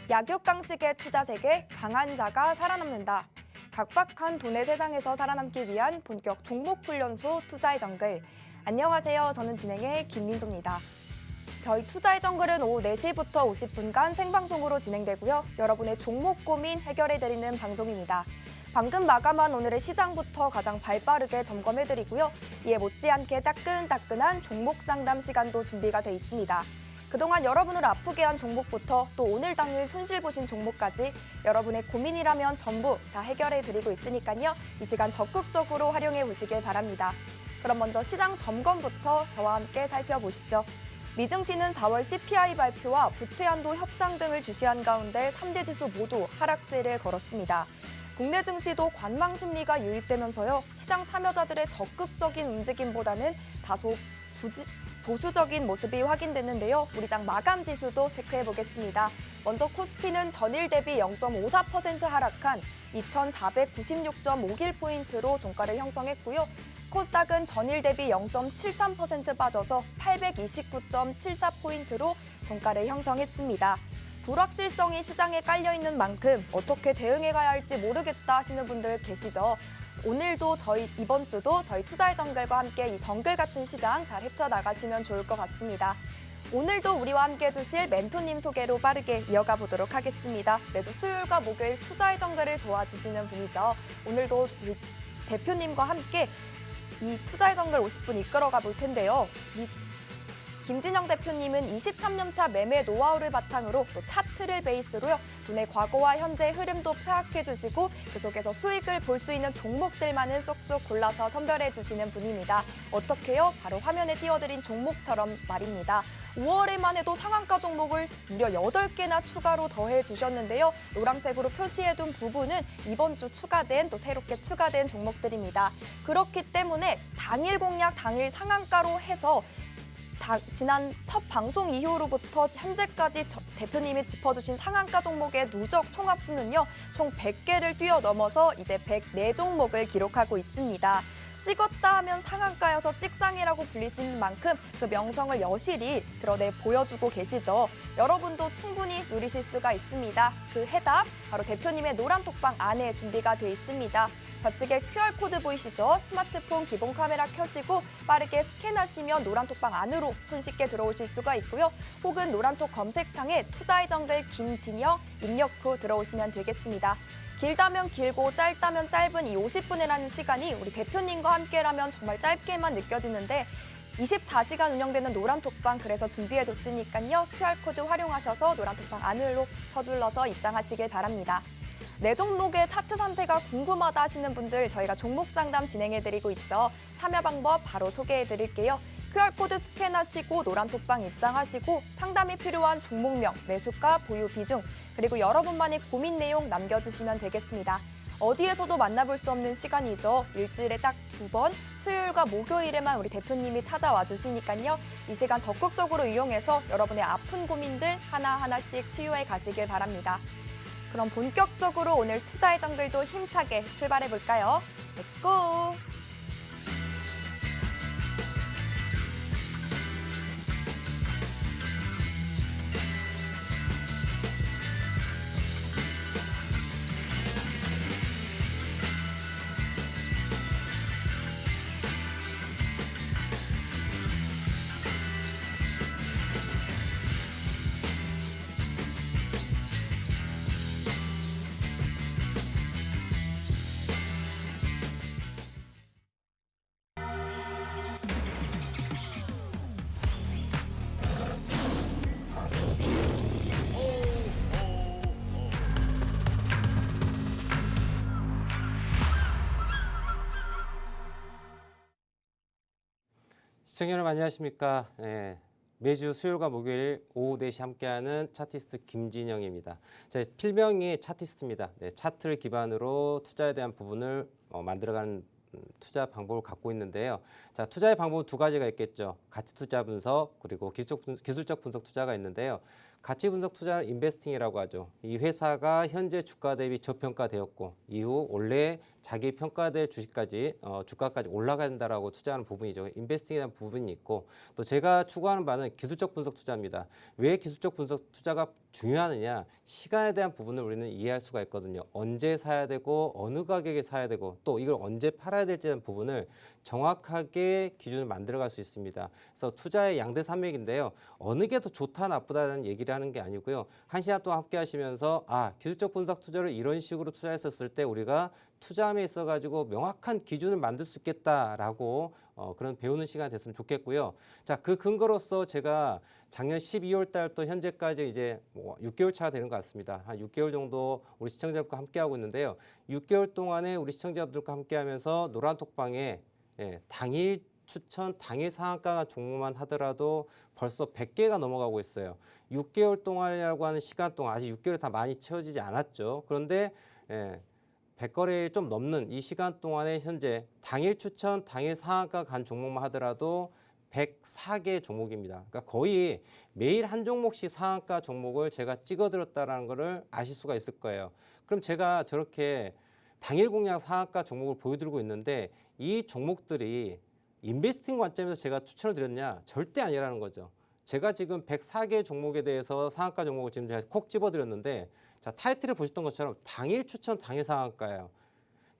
약육강식의 투자 세계, 강한 자가 살아남는다. 각박한 돈의 세상에서 살아남기 위한 본격 종목훈련소 투자의 정글. 안녕하세요. 저는 진행의 김민소입니다. 저희 투자의 정글은 오후 4시부터 50분간 생방송으로 진행되고요. 여러분의 종목 고민 해결해드리는 방송입니다. 방금 마감한 오늘의 시장부터 가장 발빠르게 점검해드리고요. 이에 못지않게 따끈따끈한 종목 상담 시간도 준비가 돼 있습니다. 그동안 여러분을 아프게 한 종목부터 또 오늘 당일 손실 보신 종목까지 여러분의 고민이라면 전부 다 해결해드리고 있으니까요. 이 시간 적극적으로 활용해 보시길 바랍니다. 그럼 먼저 시장 점검부터 저와 함께 살펴보시죠. 미증시는 4월 CPI 발표와 부채 한도 협상 등을 주시한 가운데 3대 지수 모두 하락세를 걸었습니다. 국내 증시도 관망 심리가 유입되면서요. 시장 참여자들의 적극적인 움직임보다는 다소 보수적인 모습이 확인됐는데요. 우리 장 마감 지수도 체크해 보겠습니다. 먼저 코스피는 전일 대비 0.54% 하락한 2,496.51포인트로 종가를 형성했고요. 코스닥은 전일 대비 0.73% 빠져서 829.74포인트로 종가를 형성했습니다. 불확실성이 시장에 깔려있는 만큼 어떻게 대응해 가야 할지 모르겠다 하시는 분들 계시죠? 오늘도 이번 주도 저희 투자의 정글과 함께 이 정글 같은 시장 잘 헤쳐나가시면 좋을 것 같습니다. 오늘도 우리와 함께 해주실 멘토님 소개로 빠르게 이어가 보도록 하겠습니다. 매주 수요일과 목요일 투자의 정글을 도와주시는 분이죠. 오늘도 우리 대표님과 함께 이 투자의 정글 50분 이끌어가 볼 텐데요. 김진영 대표님은 23년차 매매 노하우를 바탕으로 또 차트를 베이스로요. 돈의 과거와 현재 흐름도 파악해 주시고 그 속에서 수익을 볼 수 있는 종목들만은 쏙쏙 골라서 선별해 주시는 분입니다. 어떻게요? 바로 화면에 띄워드린 종목처럼 말입니다. 5월에만 해도 상한가 종목을 무려 8개나 추가로 더해 주셨는데요. 노란색으로 표시해둔 부분은 이번 주 추가된 또 새롭게 추가된 종목들입니다. 그렇기 때문에 당일 공략, 당일 상한가로 해서 지난 첫 방송 이후로부터 현재까지 대표님이 짚어주신 상한가 종목의 누적 총합수는요. 총 100개를 뛰어넘어서 이제 104종목을 기록하고 있습니다. 찍었다 하면 상한가여서 찍상이라고 불리시는 만큼 그 명성을 여실히 드러내 보여주고 계시죠. 여러분도 충분히 누리실 수가 있습니다. 그 해답 바로 대표님의 노란 톡방 안에 준비가 돼 있습니다. 좌측에 QR코드 보이시죠? 스마트폰 기본 카메라 켜시고 빠르게 스캔하시면 노란 톡방 안으로 손쉽게 들어오실 수가 있고요. 혹은 노란톡 검색창에 투자의 정글 김진영 입력 후 들어오시면 되겠습니다. 길다면 길고 짧다면 짧은 이 50분이라는 시간이 우리 대표님과 함께라면 정말 짧게만 느껴지는데 24시간 운영되는 노란톡방 그래서 준비해뒀으니까요. QR코드 활용하셔서 노란톡방 안으로 서둘러서 입장하시길 바랍니다. 내 종목의 차트 상태가 궁금하다 하시는 분들 저희가 종목 상담 진행해드리고 있죠. 참여 방법 바로 소개해드릴게요. QR코드 스캔하시고 노란톡방 입장하시고 상담이 필요한 종목명, 매수가, 보유 비중, 그리고 여러분만의 고민 내용 남겨주시면 되겠습니다. 어디에서도 만나볼 수 없는 시간이죠. 일주일에 딱 2번, 수요일과 목요일에만 우리 대표님이 찾아와 주시니까요. 이 시간 적극적으로 이용해서 여러분의 아픈 고민들 하나하나씩 치유해 가시길 바랍니다. 그럼 본격적으로 오늘 투자의 정글도 힘차게 출발해 볼까요? 렛츠고! 시청자 여러분 안녕하십니까. 매주 수요일과 목요일 오후 4시 함께하는 차티스트 김진영입니다. 제 필명이 차티스트입니다. 차트를 기반으로 투자에 대한 부분을 만들어가는 투자 방법을 갖고 있는데요. 자, 투자의 방법은 두 가지가 있겠죠. 가치 투자 분석 그리고 기술적 분석 투자가 있는데요. 가치 분석 투자는 인베스팅이라고 하죠. 이 회사가 현재 주가 대비 저평가되었고 이후 원래 자기 평가될 주식까지 주가까지 올라가야 된다라고 투자하는 부분이죠. 인베스팅이라는 부분이 있고 또 제가 추구하는 바는 기술적 분석 투자입니다. 왜 기술적 분석 투자가 중요하느냐? 시간에 대한 부분을 우리는 이해할 수가 있거든요. 언제 사야 되고 어느 가격에 사야 되고 또 이걸 언제 팔아야 될지 는 부분을 정확하게 기준을 만들어갈 수 있습니다. 그래서 투자의 양대 산맥인데요. 어느 게 더 좋다 나쁘다는 얘기를 하는 게 아니고요. 한 시간 동안 함께 하시면서 기술적 분석 투자를 이런 식으로 투자했었을 때 우리가 투자함에 있어가지고 명확한 기준을 만들 수 있겠다라고 그런 배우는 시간이 됐으면 좋겠고요. 자, 그 근거로서 제가 작년 12월 달부터 현재까지 이제 6개월 차가 되는 것 같습니다. 한 6개월 정도 우리 시청자들과 함께 하고 있는데요. 6개월 동안에 우리 시청자들과 함께 하면서 노란톡방에 당일 추천, 당일 상한가 종목만 하더라도 벌써 100개가 넘어가고 있어요. 6개월 동안이라고 하는 시간 동안 아직 6개월이 다 많이 채워지지 않았죠. 그런데 100거래일 좀 넘는 이 시간 동안에 현재 당일 추천, 당일 상한가 간 종목만 하더라도 104개 종목입니다. 그러니까 거의 매일 한 종목씩 상한가 종목을 제가 찍어드렸다는 것을 아실 수가 있을 거예요. 그럼 제가 저렇게 당일 공략 상한가 종목을 보여드리고 있는데 이 종목들이 인베스팅 관점에서 제가 추천을 드렸냐? 절대 아니라는 거죠. 제가 지금 104개 종목에 대해서 상한가 종목을 지금 제가 콕 집어드렸는데 자, 타이틀을 보셨던 것처럼 당일 추천, 당일 상한가예요.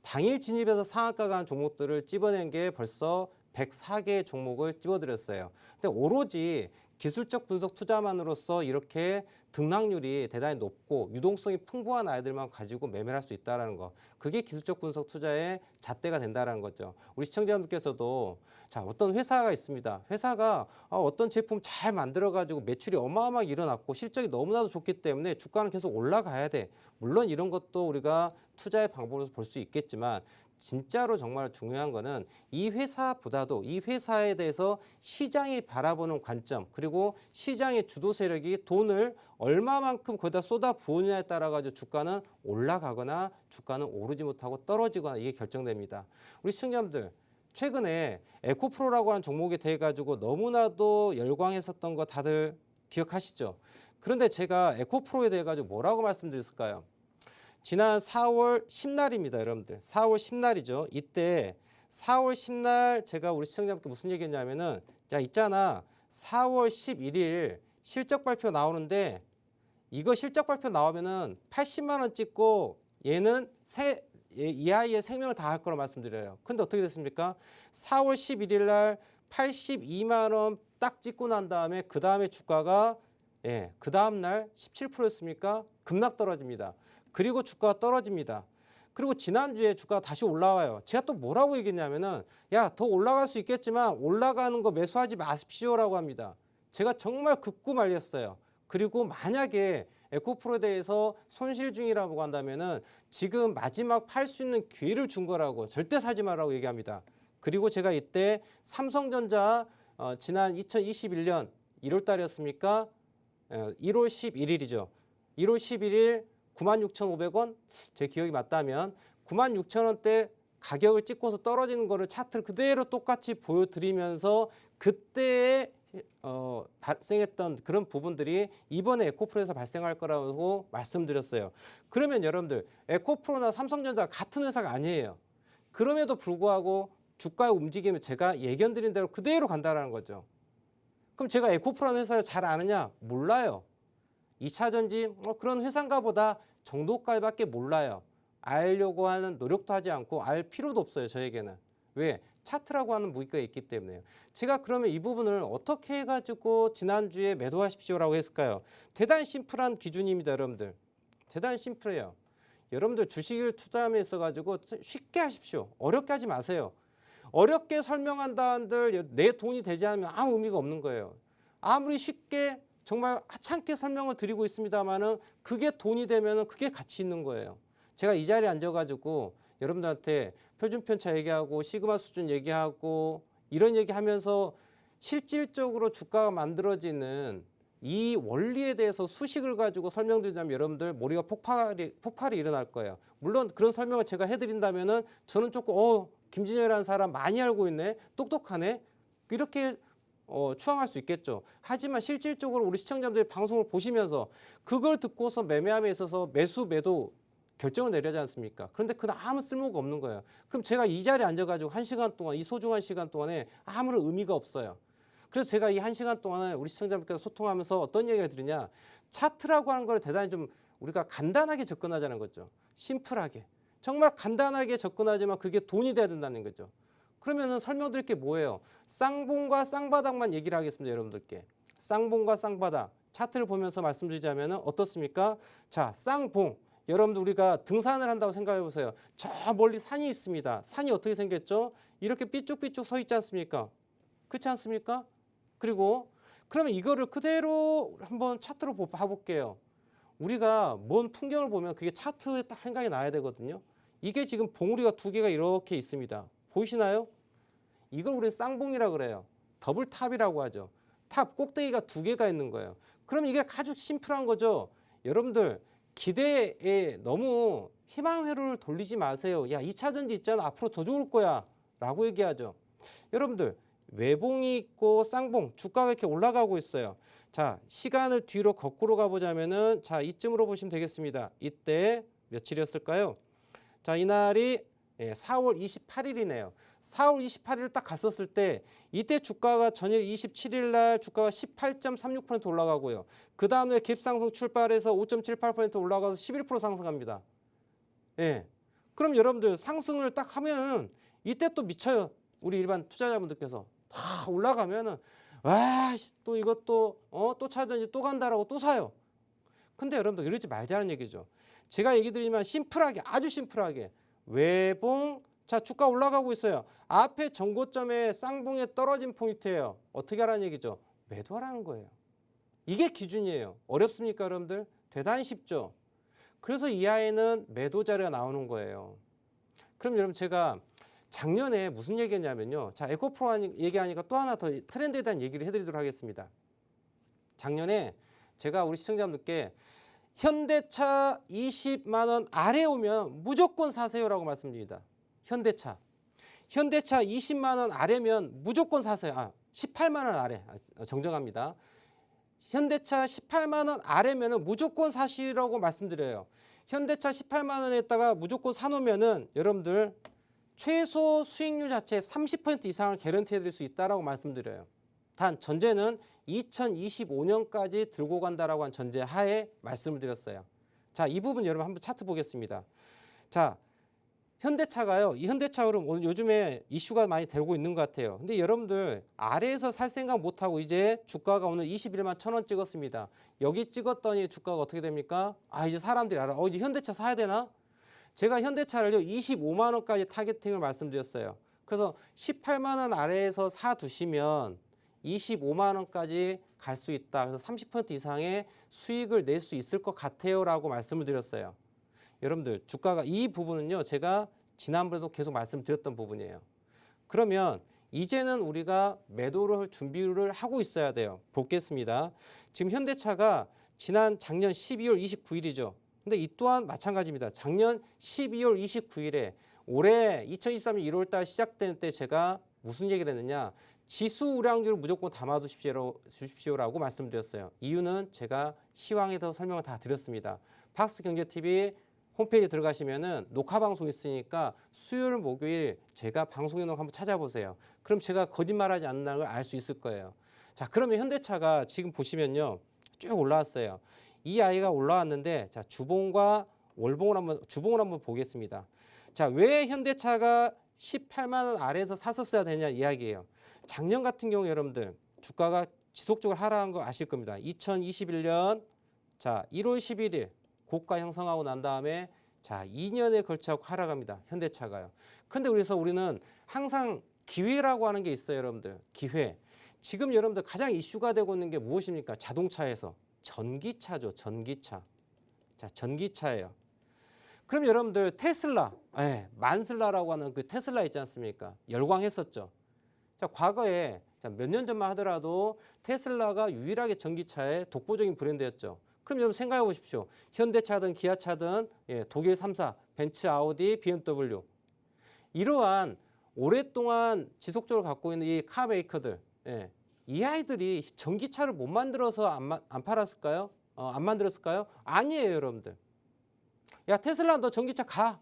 당일 진입해서 상한가 간 종목들을 집어낸 게 벌써 104개의 종목을 집어드렸어요. 근데 오로지 기술적 분석 투자만으로서 이렇게 등락률이 대단히 높고 유동성이 풍부한 아이들만 가지고 매매를 할 수 있다는 거. 그게 기술적 분석 투자의 잣대가 된다는 거죠. 우리 시청자분들께서도 자, 어떤 회사가 있습니다. 회사가 어떤 제품 잘 만들어가지고 매출이 어마어마하게 일어났고 실적이 너무나도 좋기 때문에 주가는 계속 올라가야 돼. 물론 이런 것도 우리가 투자의 방법으로 볼 수 있겠지만 진짜로 정말 중요한 거는 이 회사보다도 이 회사에 대해서 시장이 바라보는 관점 그리고 시장의 주도 세력이 돈을 얼마만큼 거기다 쏟아 부으느냐에 따라 가지고 주가는 올라가거나 주가는 오르지 못하고 떨어지거나 이게 결정됩니다. 우리 시청자분들 최근에 에코프로라고 하는 종목에 대해 가지고 너무나도 열광했었던 거 다들 기억하시죠? 그런데 제가 에코프로에 대해 가지고 뭐라고 말씀드렸을까요? 지난 4월 10날입니다, 여러분들. 4월 10날이죠. 이때 4월 10날 제가 우리 시청자분께 무슨 얘기했냐면은 자, 있잖아. 4월 11일 실적 발표 나오는데 이거 실적 발표 나오면은 80만 원 찍고 얘는 이 아이의 생명을 다할 거라고 말씀드려요. 근데 어떻게 됐습니까? 4월 11일 날 82만 원 딱 찍고 난 다음에 그 다음에 주가가 그 다음 날 17%였습니까? 급락 떨어집니다. 그리고 주가가 떨어집니다. 그리고 지난주에 주가가 다시 올라와요. 제가 또 뭐라고 얘기했냐면은 야, 더 올라갈 수 있겠지만 올라가는 거 매수하지 마십시오라고 합니다. 제가 정말 극구 말렸어요. 그리고 만약에 에코프로에 대해서 손실 중이라고 한다면은 지금 마지막 팔 수 있는 기회를 준 거라고 절대 사지 말라고 얘기합니다. 그리고 제가 이때 삼성전자 지난 2021년 1월 달이었습니까? 1월 11일이죠. 1월 11일 96,500원 제 기억이 맞다면 96,000원대 가격을 찍고서 떨어지는 거를 차트를 그대로 똑같이 보여드리면서 그때에 발생했던 그런 부분들이 이번에 에코프로에서 발생할 거라고 말씀드렸어요. 그러면 여러분들 에코프로나 삼성전자 같은 회사가 아니에요. 그럼에도 불구하고 주가의 움직임을 제가 예견드린 대로 그대로 간다는 거죠. 그럼 제가 에코프로라는 회사를 잘 아느냐? 몰라요. 2차전지 그런 회사인가 보다 정도까지밖에 몰라요. 알려고 하는 노력도 하지 않고 알 필요도 없어요. 저에게는. 왜? 차트라고 하는 무기가 있기 때문에요. 제가 그러면 이 부분을 어떻게 해가지고 지난주에 매도하십시오라고 했을까요? 대단히 심플한 기준입니다. 여러분들. 대단히 심플해요. 여러분들 주식을 투자함에 있어가지고 쉽게 하십시오. 어렵게 하지 마세요. 어렵게 설명한다 한들 내 돈이 되지 않으면 아무 의미가 없는 거예요. 아무리 쉽게 정말 하찮게 설명을 드리고 있습니다만은 그게 돈이 되면은 그게 가치 있는 거예요. 제가 이 자리에 앉아가지고 여러분들한테 표준편차 얘기하고 시그마 수준 얘기하고 이런 얘기하면서 실질적으로 주가가 만들어지는 이 원리에 대해서 수식을 가지고 설명드리자면 여러분들 머리가 폭발이 일어날 거예요. 물론 그런 설명을 제가 해드린다면은 저는 조금 김진열이라는 사람 많이 알고 있네, 똑똑하네 이렇게 추앙할 수 있겠죠. 하지만 실질적으로 우리 시청자분들이 방송을 보시면서 그걸 듣고서 매매함에 있어서 매수 매도 결정을 내려야 하지 않습니까? 그런데 그건 아무 쓸모가 없는 거예요. 그럼 제가 이 자리에 앉아가지고 1시간 동안 이 소중한 시간 동안에 아무런 의미가 없어요. 그래서 제가 이 1시간 동안에 우리 시청자분께서 소통하면서 어떤 얘기가 드리냐, 차트라고 하는 걸 대단히 좀 우리가 간단하게 접근하자는 거죠. 심플하게. 정말 간단하게 접근하지만 그게 돈이 돼야 된다는 거죠. 그러면은 설명드릴 게 뭐예요? 쌍봉과 쌍바닥만 얘기를 하겠습니다, 여러분들께. 쌍봉과 쌍바닥. 차트를 보면서 말씀드리자면은 어떻습니까? 자, 쌍봉. 여러분들 우리가 등산을 한다고 생각해 보세요. 저 멀리 산이 있습니다. 산이 어떻게 생겼죠? 이렇게 삐쭉삐쭉 서 있지 않습니까? 그렇지 않습니까? 그리고 그러면 이거를 그대로 한번 차트로 봐볼게요. 우리가 먼 풍경을 보면 그게 차트에 딱 생각이 나야 되거든요. 이게 지금 봉우리가 두 개가 이렇게 있습니다. 보이시나요? 이걸 우리는 쌍봉이라고 그래요. 더블탑이라고 하죠. 탑 꼭대기가 두 개가 있는 거예요. 그럼 이게 아주 심플한 거죠. 여러분들 기대에 너무 희망 회로를 돌리지 마세요. 야, 2차 전지 있잖아. 앞으로 더 좋을 거야. 라고 얘기하죠. 여러분들 외봉이 있고 쌍봉, 주가가 이렇게 올라가고 있어요. 자, 시간을 뒤로 거꾸로 가보자면은 자, 이쯤으로 보시면 되겠습니다. 이때 며칠이었을까요? 자, 이날이 4월 28일이네요. 4월 28일을 딱 갔었을 때 이때 주가가 전일 27일 날 주가가 18.36% 올라가고요. 그 다음에 갭상승 출발해서 5.78% 올라가서 11% 상승합니다. 예. 그럼 여러분들 상승을 딱 하면은 이때 또 미쳐요. 우리 일반 투자자분들께서 다 올라가면은 와, 또 이것도 또 차든지 또 간다라고 또 사요. 근데 여러분들 이러지 말자는 얘기죠. 제가 얘기 드리면 심플하게, 아주 심플하게 외봉, 자, 주가 올라가고 있어요. 앞에 정고점에 쌍봉에 떨어진 포인트예요. 어떻게 하라는 얘기죠? 매도하라는 거예요. 이게 기준이에요. 어렵습니까, 여러분들? 대단히 쉽죠. 그래서 이하에는 매도 자료가 나오는 거예요. 그럼 여러분 제가 작년에 무슨 얘기했냐면요. 자, 에코프로 얘기하니까 또 하나 더 트렌드에 대한 얘기를 해드리도록 하겠습니다. 작년에 제가 우리 시청자분들께 현대차 20만 원 아래 오면 무조건 사세요라고 말씀드립니다. 현대차 20만 원 아래면 무조건 사세요. 18만 원 아래 정정합니다. 현대차 18만 원 아래면은 무조건 사시라고 말씀드려요. 현대차 18만 원에다가 무조건 사놓으면은 여러분들 최소 수익률 자체 30% 이상을 개런티해 드릴 수 있다라고 말씀드려요. 단 전제는 2025년까지 들고 간다라고 한 전제 하에 말씀을 드렸어요. 자, 이 부분 여러분 한번 차트 보겠습니다. 자, 현대차가요. 이 현대차 그럼 오늘 요즘에 이슈가 많이 되고 있는 것 같아요. 근데 여러분들 아래에서 살 생각 못 하고 이제 주가가 오늘 21만 1,000원 찍었습니다. 여기 찍었더니 주가가 어떻게 됩니까? 이제 사람들이 알아. 이제 현대차 사야 되나? 제가 현대차를요 25만 원까지 타겟팅을 말씀드렸어요. 그래서 18만 원 아래에서 사 두시면 25만 원까지 갈 수 있다. 그래서 30% 이상의 수익을 낼 수 있을 것 같아요라고 말씀을 드렸어요. 여러분들 주가가 이 부분은요 제가 지난번에도 계속 말씀드렸던 부분이에요. 그러면 이제는 우리가 매도를 할 준비를 하고 있어야 돼요. 보겠습니다. 지금 현대차가 작년 12월 29일이죠. 근데 이 또한 마찬가지입니다. 작년 12월 29일에 올해 2023년 1월 달 시작된 때 제가 무슨 얘기를 했느냐. 지수 우량주를 무조건 담아두십시오라고 말씀드렸어요. 이유는 제가 시황에서 설명을 다 드렸습니다. 박스경제TV 홈페이지에 들어가시면은 녹화 방송 있으니까 수요일, 목요일 제가 방송해 놓은 거 한번 찾아보세요. 그럼 제가 거짓말하지 않는다는 걸 알 수 있을 거예요. 자, 그러면 현대차가 지금 보시면요 쭉 올라왔어요. 이 아이가 올라왔는데 자 주봉과 월봉을 주봉을 한번 보겠습니다. 자, 왜 현대차가 18만 원 아래에서 샀었어야 되냐 이야기예요. 작년 같은 경우 여러분들 주가가 지속적으로 하락한 거 아실 겁니다. 2021년 자 1월 11일 고가 형성하고 난 다음에 자 2년에 걸쳐 하락합니다. 현대차가요. 그런데 우리는 항상 기회라고 하는 게 있어요, 여러분들. 기회. 지금 여러분들 가장 이슈가 되고 있는 게 무엇입니까? 자동차에서 전기차죠, 전기차. 자, 전기차예요. 그럼 여러분들 테슬라, 만슬라라고 하는 그 테슬라 있지 않습니까? 열광했었죠. 자, 과거에 몇 년 전만 하더라도 테슬라가 유일하게 전기차의 독보적인 브랜드였죠. 그럼 여러분 생각해 보십시오. 현대차든 기아차든 독일 3사, 벤츠, 아우디, BMW 이러한 오랫동안 지속적으로 갖고 있는 이 카메이커들 이 아이들이 전기차를 못 만들어서 안 팔았을까요? 안 만들었을까요? 아니에요, 여러분들. 야, 테슬라 너 전기차 가.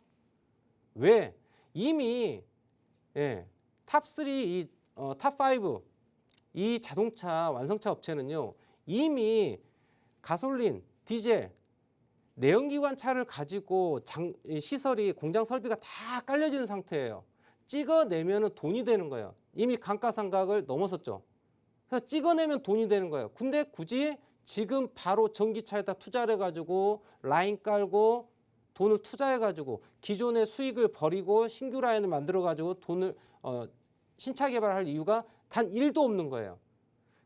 왜? 이미 탑3, 탑5 이 자동차 완성차 업체는요. 이미 가솔린, 디젤, 내연기관 차를 가지고 시설이 공장 설비가 다 깔려지는 상태예요. 찍어내면 돈이 되는 거예요. 이미 감가상각을 넘어섰죠. 그래서 찍어내면 돈이 되는 거예요. 근데 굳이 지금 바로 전기차에다 투자를 해가지고 라인 깔고 돈을 투자해가지고 기존의 수익을 버리고 신규 라인을 만들어가지고 돈을 신차 개발할 이유가 단 1도 없는 거예요.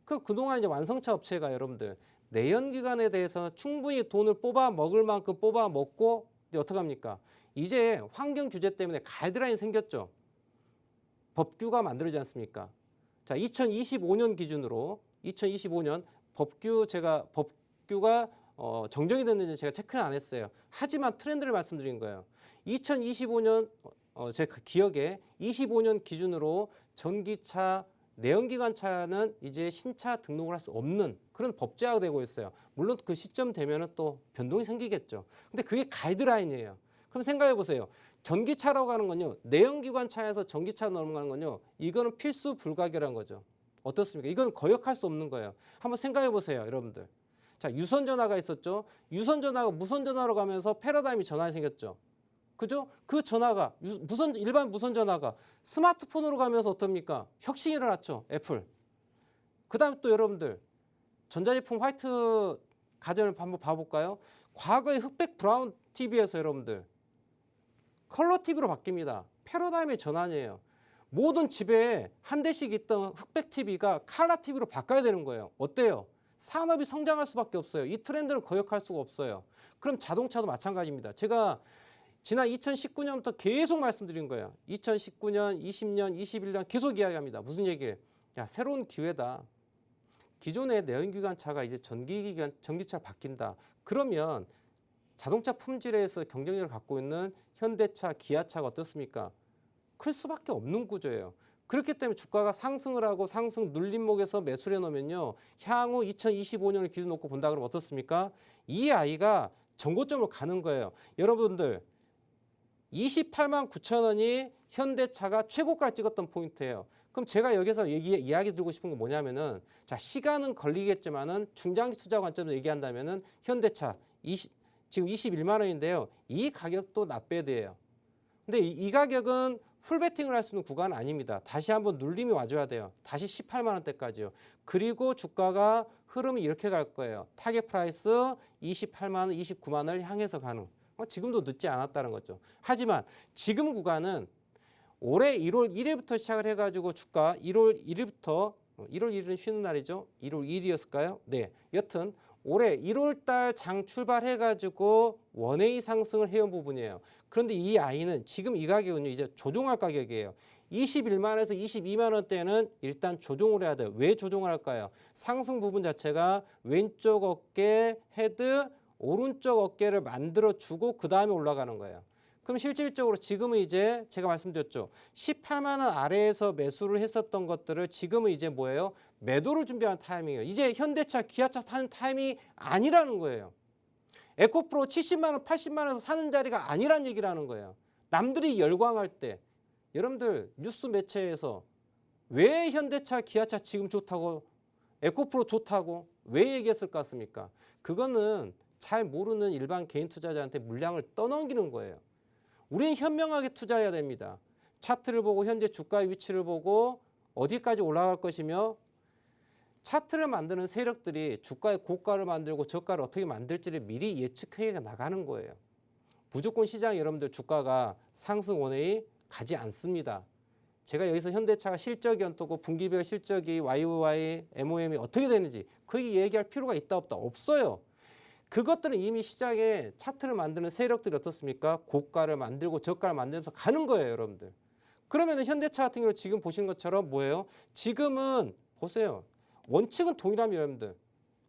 그동안 이제 완성차 업체가 여러분들 내연기관에 대해서는 충분히 돈을 뽑아 먹을 만큼 뽑아 먹고 이제 어떻게 합니까? 이제 환경 규제 때문에 가이드라인 생겼죠. 법규가 만들어지지 않습니까? 자, 2025년 기준으로 2025년 법규가 정정이 됐는지 제가 체크는 안 했어요. 하지만 트렌드를 말씀드린 거예요. 2025년 제 기억에 25년 기준으로 전기차 내연기관 차는 이제 신차 등록을 할 수 없는 그런 법제화가 되고 있어요. 물론 그 시점 되면은 또 변동이 생기겠죠. 근데 그게 가이드라인이에요. 그럼 생각해 보세요. 전기차라고 하는 건요. 내연기관 차에서 전기차 넘어가는 건요. 이거는 필수 불가결한 거죠. 어떻습니까? 이건 거역할 수 없는 거예요. 한번 생각해 보세요, 여러분들. 자, 유선 전화가 있었죠. 유선 전화가 무선 전화로 가면서 패러다임이 전환이 생겼죠. 그죠? 그 전화가 일반 무선 전화가 스마트폰으로 가면서 어떻습니까? 혁신이 일어났죠. 애플. 그다음에 또 여러분들 전자제품 화이트 가전을 한번 봐볼까요? 과거에 흑백 브라운 TV에서 여러분들 컬러 TV로 바뀝니다. 패러다임의 전환이에요. 모든 집에 한 대씩 있던 흑백 TV가 컬러 TV로 바꿔야 되는 거예요. 어때요? 산업이 성장할 수밖에 없어요. 이 트렌드를 거역할 수가 없어요. 그럼 자동차도 마찬가지입니다. 제가 지난 2019년부터 계속 말씀드린 거예요. 2019년, 20년, 21년 계속 이야기합니다. 무슨 얘기예요? 야, 새로운 기회다. 기존의 내연기관 차가 이제 전기차로 바뀐다. 그러면 자동차 품질에서 경쟁력을 갖고 있는 현대차, 기아차가 어떻습니까? 클 수밖에 없는 구조예요. 그렇기 때문에 주가가 상승을 하고 상승 눌림목에서 매수를 해놓으면요. 향후 2025년을 기준 놓고 본다 그러면 어떻습니까? 이 아이가 전고점으로 가는 거예요. 여러분들 28만 9천 원이 현대차가 최고가를 찍었던 포인트예요. 그럼 제가 여기서 이야기 드리고 싶은 건 뭐냐면은 자, 시간은 걸리겠지만은 중장기 투자 관점으로 얘기한다면은 현대차 지금 21만 원인데요. 이 가격도 납배드예요. 근데 이 가격은 풀베팅을 할 수 있는 구간은 아닙니다. 다시 한번 눌림이 와줘야 돼요. 다시 18만 원대까지요. 그리고 주가가 흐름이 이렇게 갈 거예요. 타겟 프라이스 28만 원, 29만 원을 향해서 가는. 지금도 늦지 않았다는 거죠. 하지만 지금 구간은 올해 1월 1일부터 시작을 해가지고 주가 1월 1일부터 1월 1일은 쉬는 날이죠. 1월 2일이었을까요? 네. 여튼 올해 1월 달 장 출발해가지고 원웨이 상승을 해온 부분이에요. 그런데 이 아이는 지금 이 가격은요. 이제 조종할 가격이에요. 21만 원에서 22만 원대는 일단 조종을 해야 돼요. 왜 조종을 할까요? 상승 부분 자체가 왼쪽 어깨 헤드 오른쪽 어깨를 만들어주고 그 다음에 올라가는 거예요. 그럼 실질적으로 지금은 이제 제가 말씀드렸죠. 18만 원 아래에서 매수를 했었던 것들을 지금은 이제 뭐예요? 매도를 준비하는 타이밍이에요. 이제 현대차, 기아차 사는 타이밍이 아니라는 거예요. 에코프로 70만 원, 80만 원에서 사는 자리가 아니란 얘기를 하는 거예요. 남들이 열광할 때 여러분들 뉴스 매체에서 왜 현대차, 기아차 지금 좋다고 에코프로 좋다고 왜 얘기했을 것 같습니까? 그거는 잘 모르는 일반 개인 투자자한테 물량을 떠넘기는 거예요. 우리는 현명하게 투자해야 됩니다. 차트를 보고 현재 주가의 위치를 보고 어디까지 올라갈 것이며 차트를 만드는 세력들이 주가의 고가를 만들고 저가를 어떻게 만들지를 미리 예측해 나가는 거예요. 무조건 시장 여러분들 주가가 상승 원웨이 가지 않습니다. 제가 여기서 현대차가 실적이 어떻고 분기별 실적이 YOY, MOM이 어떻게 되는지 그 얘기할 필요가 있다 없다 없어요. 그것들은 이미 시장에 차트를 만드는 세력들이 어떻습니까? 고가를 만들고 저가를 만들면서 가는 거예요, 여러분들. 그러면 현대차 같은 경우 지금 보신 것처럼 뭐예요? 지금은 보세요. 원칙은 동일합니다, 여러분들.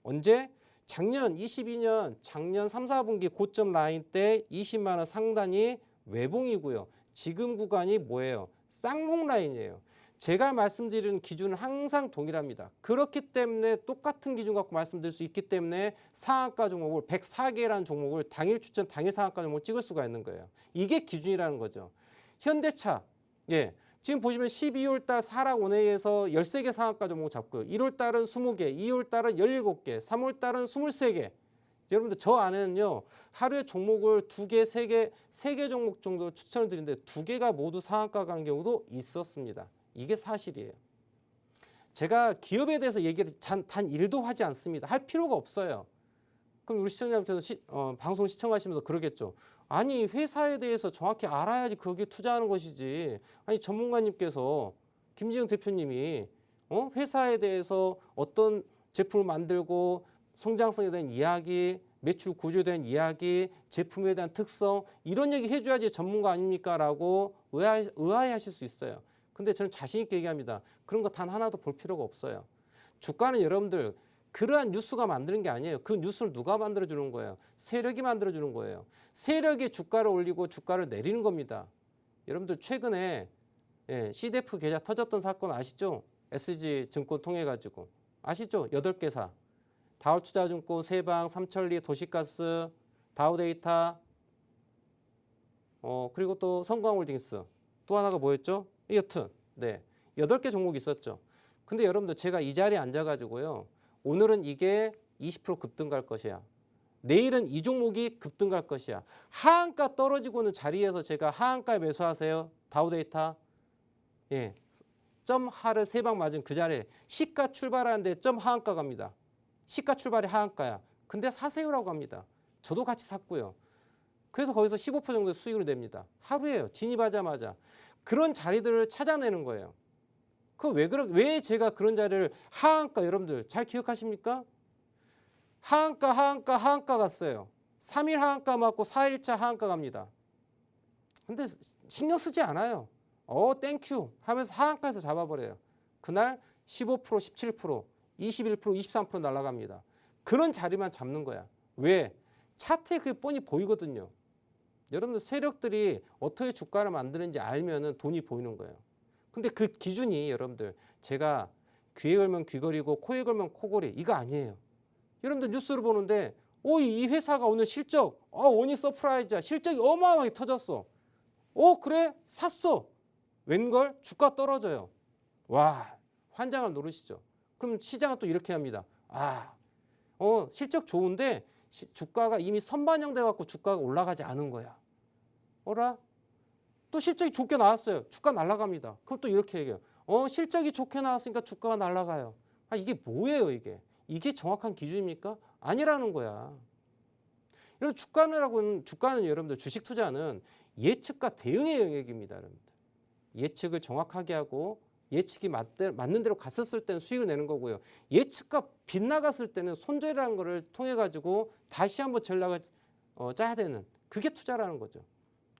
언제? 작년 22년 작년 3, 4분기 고점 라인 때 20만 원 상단이 외봉이고요. 지금 구간이 뭐예요? 쌍봉 라인이에요. 제가 말씀드리는 기준은 항상 동일합니다. 그렇기 때문에 똑같은 기준 갖고 말씀드릴 수 있기 때문에 상한가 종목을 104개라는 종목을 당일 추천, 당일 상한가 종목을 찍을 수가 있는 거예요. 이게 기준이라는 거죠. 현대차, 예, 지금 보시면 12월 달 하락 원회에서 13개 상한가 종목 잡고요. 1월 달은 20개, 2월 달은 17개, 3월 달은 23개. 여러분들 저 안에는요, 하루에 종목을 2개, 3개, 3개 종목 정도 추천을 드리는데 2개가 모두 상한가 가는 경우도 있었습니다. 이게 사실이에요. 제가 기업에 대해서 얘기를 단 1도 하지 않습니다. 할 필요가 없어요. 그럼 우리 시청자분께서 방송 시청하시면서 그러겠죠. 아니 회사에 대해서 정확히 알아야지 거기에 투자하는 것이지. 아니 전문가님께서 김진영 대표님이 회사에 대해서 어떤 제품을 만들고 성장성에 대한 이야기, 매출 구조에 대한 이야기, 제품에 대한 특성 이런 얘기 해줘야지 전문가 아닙니까? 라고 의아해하실 수 있어요. 근데 저는 자신 있게 얘기합니다. 그런 거 단 하나도 볼 필요가 없어요. 주가는 여러분들 그러한 뉴스가 만드는 게 아니에요. 그 뉴스를 누가 만들어주는 거예요? 세력이 만들어주는 거예요. 세력이 주가를 올리고 주가를 내리는 겁니다. 여러분들 최근에 CDF 계좌 터졌던 사건 아시죠? SG증권 통해 가지고 아시죠? 8개사 다우투자증권, 세방, 삼천리, 도시가스, 다우데이터 그리고 또 성광홀딩스 또 하나가 뭐였죠? 여튼 8개 종목이 있었죠. 근데 여러분들 제가 이 자리에 앉아가지고요. 오늘은 이게 20% 급등 갈 것이야. 내일은 이 종목이 급등 갈 것이야. 하한가 떨어지고 있는 자리에서 제가 하한가에 매수하세요. 다우데이터. 예. 점 하를 3방 맞은 그 자리에 시가 출발하는데 점 하한가 갑니다. 시가 출발이 하한가야. 근데 사세요라고 합니다. 저도 같이 샀고요. 그래서 거기서 15% 정도 수익을 냅니다. 하루에요. 진입하자마자. 그런 자리들을 찾아내는 거예요. 왜 제가 그런 자리를 하한가 여러분들 잘 기억하십니까? 하한가 갔어요. 3일 하한가 맞고 4일차 하한가 갑니다. 근데 신경 쓰지 않아요. 땡큐 하면서 하한가에서 잡아버려요. 그날 15%, 17%, 21%, 23% 날아갑니다. 그런 자리만 잡는 거야. 왜? 차트에 그게 뻔히 보이거든요. 여러분들 세력들이 어떻게 주가를 만드는지 알면은 돈이 보이는 거예요. 근데 그 기준이 여러분들 제가 귀에 걸면 귀걸이고 코에 걸면 코걸이 이거 아니에요. 여러분들 뉴스를 보는데 이 회사가 오늘 실적 원이 서프라이즈야. 실적이 어마어마하게 터졌어. 그래? 샀어. 웬걸? 주가 떨어져요. 와 환장을 노르시죠. 그럼 시장은 또 이렇게 합니다. 실적 좋은데 주가가 이미 선반영돼 갖고 주가가 올라가지 않은 거야. 어라? 또 실적이 좋게 나왔어요. 주가 날아갑니다. 그럼 또 이렇게 얘기해요. 실적이 좋게 나왔으니까 주가가 날아가요. 이게 뭐예요 이게? 이게 정확한 기준입니까? 아니라는 거야. 이런 주가는 여러분들 주식 투자는 예측과 대응의 영역입니다. 여러분들. 예측을 정확하게 하고 예측이 맞는 대로 갔었을 때는 수익을 내는 거고요. 예측과 빗나갔을 때는 손절이라는 거를 통해 가지고 다시 한번 전략을 짜야 되는 그게 투자라는 거죠.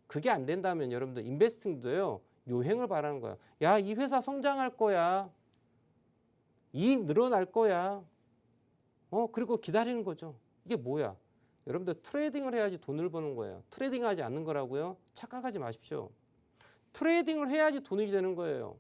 그게 안 된다면 여러분들 인베스팅도요. 요행을 바라는 거야. 야, 이 회사 성장할 거야. 이익 늘어날 거야. 그리고 기다리는 거죠. 이게 뭐야? 여러분들 트레이딩을 해야지 돈을 버는 거예요. 트레이딩하지 않는 거라고요? 착각하지 마십시오. 트레이딩을 해야지 돈이 되는 거예요.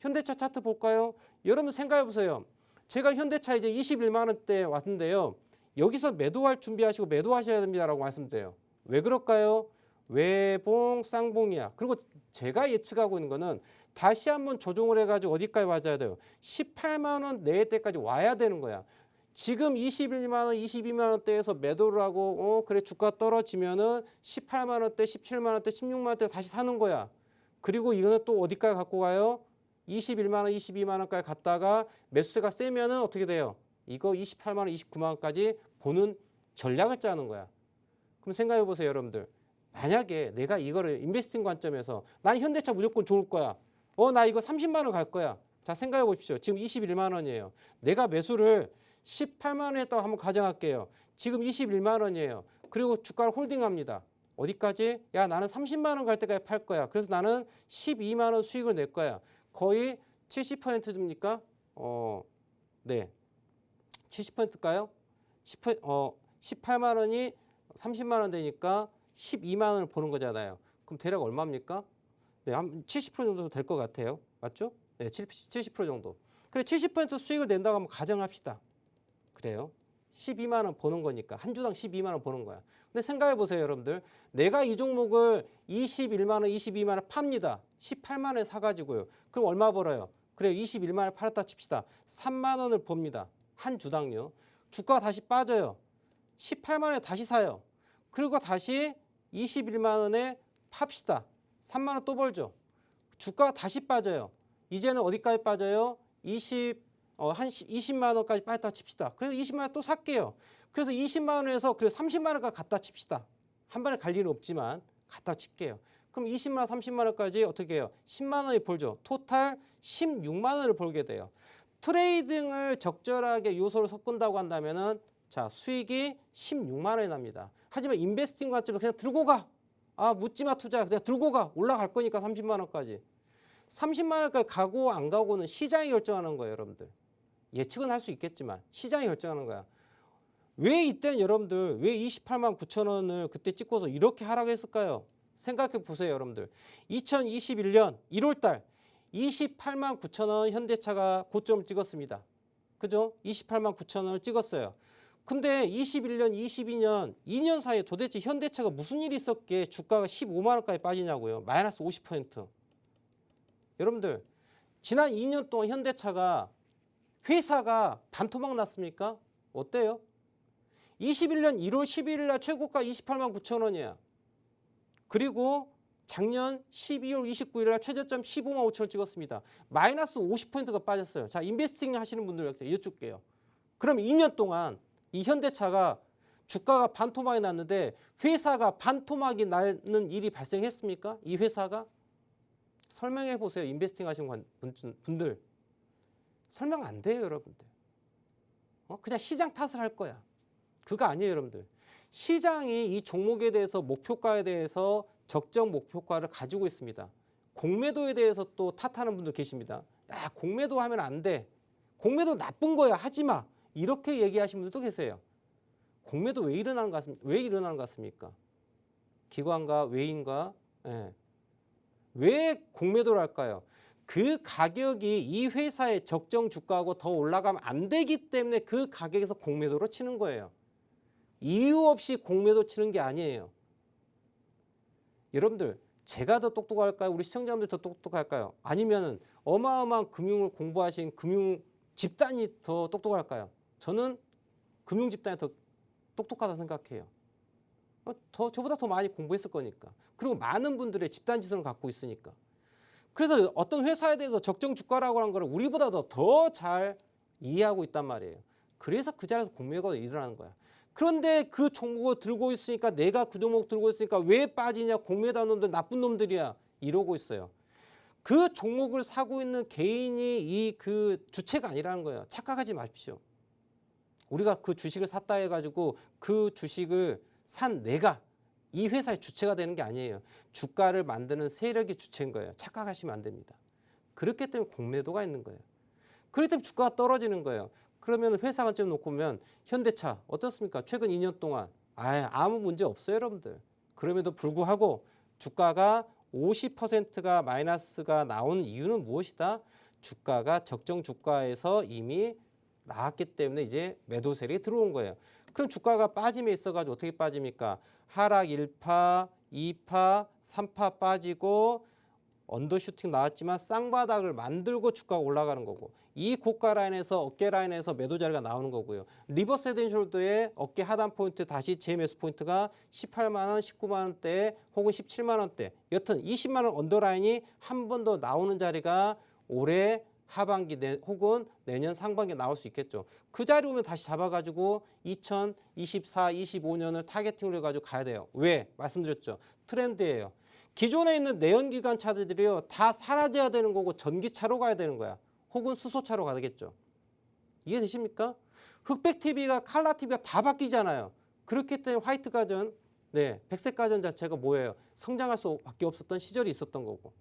현대차 차트 볼까요? 여러분 생각해 보세요. 제가 현대차 이제 21만 원대 왔는데요. 여기서 매도할 준비하시고 매도하셔야 됩니다라고 말씀드려요. 왜 그럴까요? 외봉 쌍봉이야. 그리고 제가 예측하고 있는 거는 다시 한번 조정을 해가지고 어디까지 와야 돼요? 18만 원 내때까지 와야 되는 거야. 지금 21만 원, 22만 원대에서 매도를 하고 그래 주가 떨어지면은 18만 원대, 17만 원대, 16만 원대 다시 사는 거야. 그리고 이거는 또 어디까지 갖고 가요? 21만 원, 22만 원까지 갔다가 매수세가 세면은 어떻게 돼요? 이거 28만 원, 29만 원까지 보는 전략을 짜는 거야. 그럼 생각해 보세요, 여러분들. 만약에 내가 이거를 인베스팅 관점에서 난 현대차 무조건 좋을 거야. 나 이거 30만 원 갈 거야. 자, 생각해 보십시오. 지금 21만 원이에요. 내가 매수를 18만 원 했다고 한번 가정할게요. 지금 21만 원이에요. 그리고 주가를 홀딩합니다. 어디까지? 야, 나는 30만 원 갈 때까지 팔 거야. 그래서 나는 12만 원 수익을 낼 거야. 거의 70% 줍니까? 네. 70%일까요? 18만 원이 30만 원 되니까 12만 원을 버는 거잖아요. 그럼 대략 얼마입니까? 네, 한 70% 정도 될 것 같아요. 맞죠? 네, 70% 정도. 그래 70% 수익을 낸다고 한번 가정합시다. 그래요. 12만 원 버는 거니까 한 주당 12만 원 버는 거야. 근데 생각해 보세요, 여러분들. 내가 이 종목을 21만 원, 22만 원 팝니다. 18만 원에 사가지고요. 그럼 얼마 벌어요? 그래 21만 원 팔았다 칩시다. 3만 원을 법니다. 한 주당요. 주가가 다시 빠져요. 18만 원에 다시 사요. 그리고 다시 21만 원에 팝시다. 3만 원 또 벌죠. 주가가 다시 빠져요. 이제는 어디까지 빠져요? 한 20만 원까지 빠졌다 칩시다. 그래서 20만 원 또 살게요. 그래서 20만 원에서 그래서 30만 원까지 갖다 칩시다. 한 번에 갈 일은 없지만 갖다 칠게요. 그럼 20만 원, 30만 원까지 어떻게 해요? 10만 원이 벌죠. 토탈 16만 원을 벌게 돼요. 트레이딩을 적절하게 요소를 섞은다고 한다면은 자, 수익이 16만 원이 납니다. 하지만 인베스팅 관점에서 그냥 들고 가. 아, 묻지마 투자. 그냥 들고 가. 올라갈 거니까 30만 원까지. 30만 원까지 가고 안 가고는 시장이 결정하는 거예요, 여러분들. 예측은 할 수 있겠지만 시장이 결정하는 거야. 왜 이때는 여러분들 왜 28만 9천 원을 그때 찍고서 이렇게 하락했을까요? 생각해 보세요, 여러분들. 2021년 1월 달 28만 9천 원 현대차가 고점을 찍었습니다. 그죠? 28만 9천 원을 찍었어요. 근데 21년, 22년, 2년 사이에 도대체 현대차가 무슨 일이 있었기에 주가가 15만 원까지 빠지냐고요. 마이너스 50%. 여러분들, 지난 2년 동안 현대차가 회사가 반토막 났습니까? 어때요? 21년 1월 11일 날 최고가 28만 9천 원이야. 그리고 작년 12월 29일 날 최저점 15만 5천 원 찍었습니다. 마이너스 50%가 빠졌어요. 자, 인베스팅 하시는 분들한테 여쭐게요. 그럼 2년 동안 이 현대차가 주가가 반토막이 났는데 회사가 반토막이 나는 일이 발생했습니까? 이 회사가? 설명해 보세요. 인베스팅 하시는 분들. 설명 안 돼요, 여러분들. 그냥 시장 탓을 할 거야. 그거 아니에요, 여러분들. 시장이 이 종목에 대해서 목표가에 대해서 적정 목표가를 가지고 있습니다. 공매도에 대해서 또 탓하는 분들 계십니다. 야, 공매도 하면 안 돼. 공매도 나쁜 거야. 하지 마. 이렇게 얘기하시는 분들도 계세요. 공매도 왜 일어나는 것 같습니까? 기관과 외인과 왜 공매도를 할까요? 그 가격이 이 회사의 적정 주가하고 더 올라가면 안 되기 때문에 그 가격에서 공매도로 치는 거예요. 이유 없이 공매도 치는 게 아니에요. 여러분들, 제가 더 똑똑할까요? 우리 시청자분들 더 똑똑할까요? 아니면 어마어마한 금융을 공부하신 금융 집단이 더 똑똑할까요? 저는 금융 집단이 더 똑똑하다고 생각해요. 저보다 더 많이 공부했을 거니까. 그리고 많은 분들의 집단 지성을 갖고 있으니까. 그래서 어떤 회사에 대해서 적정 주가라고 하는 거를 우리보다 더 잘 이해하고 있단 말이에요. 그래서 그 자리에서 공매도가 일어나는 거야. 그런데 그 종목을 들고 있으니까 내가 그 종목 들고 있으니까 왜 빠지냐, 공매도하는 놈들 나쁜 놈들이야 이러고 있어요. 그 종목을 사고 있는 개인이 이 그 주체가 아니라는 거예요. 착각하지 마십시오. 우리가 그 주식을 샀다 해가지고 그 주식을 산 내가 이 회사의 주체가 되는 게 아니에요. 주가를 만드는 세력이 주체인 거예요. 착각하시면 안 됩니다. 그렇기 때문에 공매도가 있는 거예요. 그렇기 때문에 주가가 떨어지는 거예요. 그러면 회사 관점 놓고 보면 현대차 어떻습니까? 최근 2년 동안 아무 문제 없어요, 여러분들. 그럼에도 불구하고 주가가 50%가 마이너스가 나온 이유는 무엇이다? 주가가 적정 주가에서 이미 나왔기 때문에 이제 매도 세력이 들어온 거예요. 그럼 주가가 빠짐에 있어가지고 어떻게 빠집니까? 하락 1파, 2파, 3파 빠지고 언더슈팅 나왔지만 쌍바닥을 만들고 주가가 올라가는 거고, 이 고가 라인에서 어깨 라인에서 매도 자리가 나오는 거고요. 리버스 헤드앤숄더의 어깨 하단 포인트 다시 재매수 포인트가 18만 원, 19만 원대 혹은 17만 원대, 여튼 20만 원 언더라인이 한 번 더 나오는 자리가 올해 하반기 혹은 내년 상반기에 나올 수 있겠죠. 그 자리 오면 다시 잡아가지고 2024, 25년을 타겟팅을 해가지고 가야 돼요. 왜? 말씀드렸죠. 트렌드예요. 기존에 있는 내연기관 차들이요 다 사라져야 되는 거고 전기차로 가야 되는 거야. 혹은 수소차로 가겠죠. 이해되십니까? 흑백 TV가 칼라 TV가 다 바뀌잖아요. 그렇기 때문에 화이트 가전, 백색 가전 자체가 뭐예요? 성장할 수밖에 없었던 시절이 있었던 거고.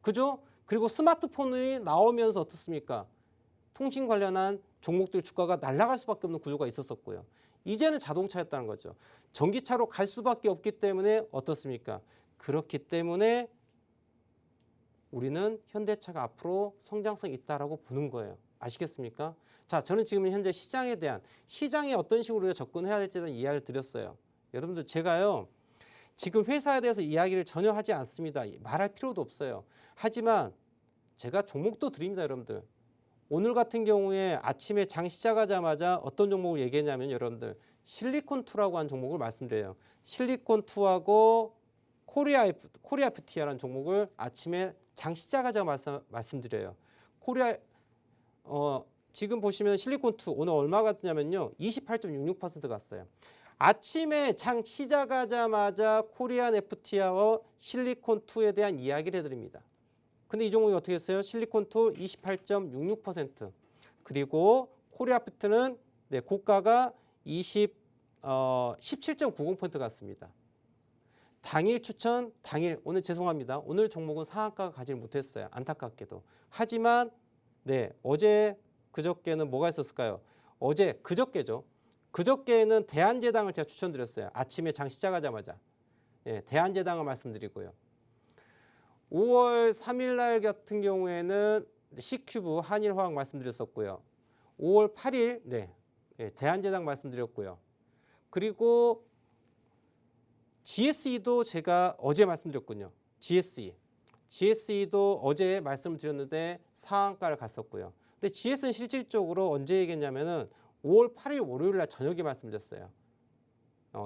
그죠? 그리고 스마트폰이 나오면서 어떻습니까? 통신 관련한 종목들 주가가 날아갈 수밖에 없는 구조가 있었었고요. 이제는 자동차였다는 거죠. 전기차로 갈 수밖에 없기 때문에 어떻습니까? 그렇기 때문에 우리는 현대차가 앞으로 성장성이 있다라고 보는 거예요. 아시겠습니까? 자, 저는 지금 현재 시장에 어떤 식으로 접근해야 될지에 대한 이야기를 드렸어요. 여러분들 제가요. 지금 회사에 대해서 이야기를 전혀 하지 않습니다. 말할 필요도 없어요. 하지만 제가 종목도 드립니다, 여러분들. 오늘 같은 경우에 아침에 장 시작하자마자 어떤 종목을 얘기했냐면 여러분들 실리콘2라고 하는 종목을 말씀드려요. 실리콘2하고 코리아 FT라는 종목을 아침에 장 시작하자마자 말씀드려요. 지금 보시면 실리콘2 오늘 얼마 갔냐면요. 28.66% 갔어요. 아침에 장 시작하자마자 코리안 FT와 실리콘2에 대한 이야기를 해드립니다. 근데 이 종목이 어떻게 했어요? 실리콘2 28.66% 그리고 코리아 FT는 고가가 17.90% 갔습니다. 당일 추천, 오늘 죄송합니다. 오늘 종목은 상한가가 가지 못했어요. 안타깝게도. 하지만 어제 그저께는 뭐가 있었을까요? 그저께죠. 그저께는 대한제당을 제가 추천드렸어요. 아침에 장 시작하자마자. 대한제당을 말씀드리고요. 5월 3일 날 같은 경우에는 C큐브 한일화학 말씀드렸었고요. 5월 8일 대한제당 말씀드렸고요. 그리고 GSE도 제가 어제 말씀드렸군요. GSE도 어제 말씀을 드렸는데 상한가를 갔었고요. 근데 GS는 실질적으로 언제 얘기했냐면은 5월 8일 월요일 날 저녁에 말씀드렸어요.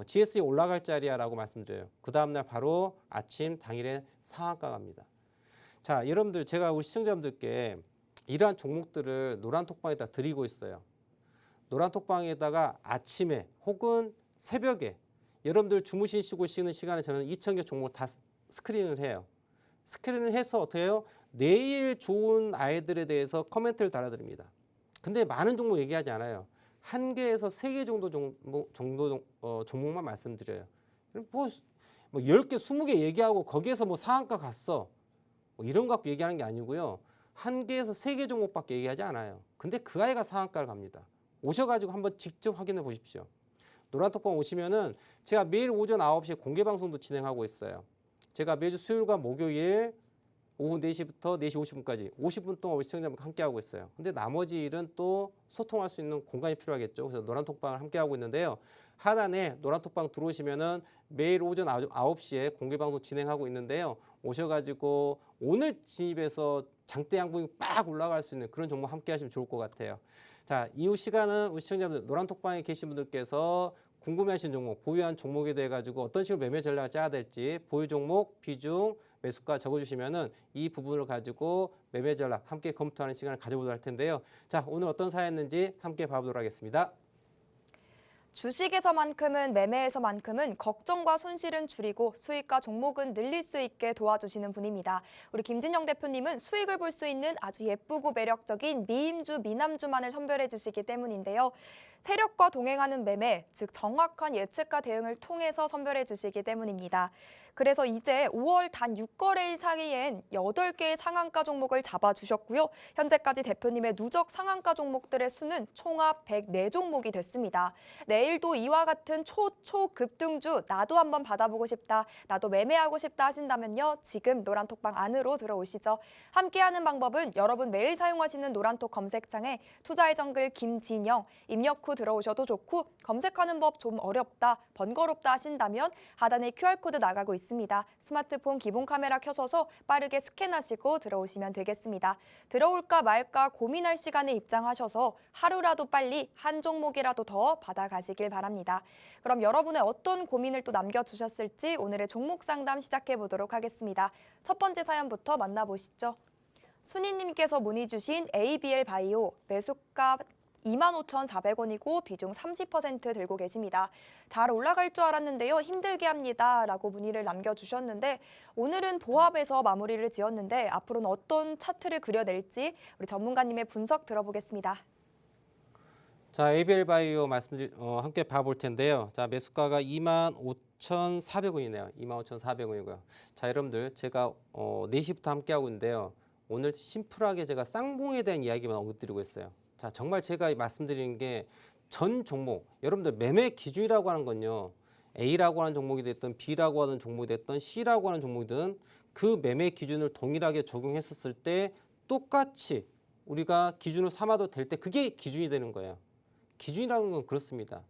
GSE 올라갈 자리야라고 말씀드려요. 그 다음날 바로 당일에 상한가 갑니다. 자, 여러분들 제가 우리 시청자분들께 이러한 종목들을 노란톡방에다 드리고 있어요. 노란톡방에다가 아침에 혹은 새벽에 여러분들 주무시고 쉬는 시간에 저는 2,000개 종목 다 스크린을 해요. 스크린을 해서 어떻게 해요? 내일 좋은 아이들에 대해서 코멘트를 달아드립니다. 근데 많은 종목 얘기하지 않아요. 1개에서 3개 정도 종목만 말씀드려요. 뭐 10개, 20개 얘기하고 거기에서 뭐 상한가 갔어. 이런 거 갖고 얘기하는 게 아니고요. 1개에서 3개 종목밖에 얘기하지 않아요. 근데 그 아이가 상한가를 갑니다. 오셔가지고 한번 직접 확인해 보십시오. 노란톡방 오시면은 제가 매일 오전 9시에 공개 방송도 진행하고 있어요. 제가 매주 수요일과 목요일 오후 4시부터 4시 50분까지 50분 동안 우리 시청자분과 함께하고 있어요. 근데 나머지 일은 또 소통할 수 있는 공간이 필요하겠죠. 그래서 노란톡방을 함께하고 있는데요. 하단에 노란톡방 들어오시면은 매일 오전 9시에 공개방송 진행하고 있는데요. 오셔가지고 오늘 진입해서 장대 양봉이 빡 올라갈 수 있는 그런 종목 함께 하시면 좋을 것 같아요. 자, 이후 시간은 우리 시청자분들 노란톡방에 계신 분들께서 궁금해하시는 종목, 보유한 종목에 대해 가지고 어떤 식으로 매매 전략을 짜야 될지 보유 종목, 비중, 매수가 적어주시면은 이 부분을 가지고 매매 전략 함께 검토하는 시간을 가져보도록 할 텐데요. 자, 오늘 어떤 사였는지 함께 봐보도록 하겠습니다. 주식에서만큼은 매매에서만큼은 걱정과 손실은 줄이고 수익과 종목은 늘릴 수 있게 도와주시는 분입니다. 우리 김진영 대표님은 수익을 볼 수 있는 아주 예쁘고 매력적인 미임주, 미남주만을 선별해 주시기 때문인데요. 세력과 동행하는 매매, 즉 정확한 예측과 대응을 통해서 선별해 주시기 때문입니다. 그래서 이제 5월 단 6거래일 사이엔 8개의 상한가 종목을 잡아주셨고요. 현재까지 대표님의 누적 상한가 종목들의 수는 총합 104종목이 됐습니다. 내일도 이와 같은 초급등주 나도 한번 받아보고 싶다, 나도 매매하고 싶다 하신다면요. 지금 노란톡방 안으로 들어오시죠. 함께하는 방법은 여러분 매일 사용하시는 노란톡 검색창에 투자의 정글 김진영 입력 후 들어오셔도 좋고 검색하는 법 좀 어렵다, 번거롭다 하신다면 하단에 QR코드 나가고 있습니다. 스마트폰 기본 카메라 켜셔서 빠르게 스캔하시고 들어오시면 되겠습니다. 들어올까 말까 고민할 시간에 입장하셔서 하루라도 빨리 한 종목이라도 더 받아가시길 바랍니다. 그럼 여러분의 어떤 고민을 또 남겨주셨을지 오늘의 종목 상담 시작해 보도록 하겠습니다. 첫 번째 사연부터 만나보시죠. 순희님께서 문의 주신 ABL 바이오 매수가 25,400원이고 비중 30% 들고 계십니다. 잘 올라갈 줄 알았는데요. 힘들게 합니다. 라고 문의를 남겨주셨는데 오늘은 보합에서 마무리를 지었는데 앞으로는 어떤 차트를 그려낼지 우리 전문가님의 분석 들어보겠습니다. 자, ABL 바이오 함께 봐볼 텐데요. 자, 매수가가 25,400원이네요. 25,400원이고요. 자, 여러분들 제가 4시부터 함께하고 있는데요. 오늘 심플하게 제가 쌍봉에 대한 이야기만 언급드리고 있어요. 자, 정말 제가 말씀드리는 게 전 종목, 여러분들 매매 기준이라고 하는 건요. A라고 하는 종목이 됐든 B라고 하는 종목이 됐든 C라고 하는 종목이든 그 매매 기준을 동일하게 적용했었을 때 똑같이 우리가 기준을 삼아도 될 때 그게 기준이 되는 거예요. 기준이라는 건 그렇습니다.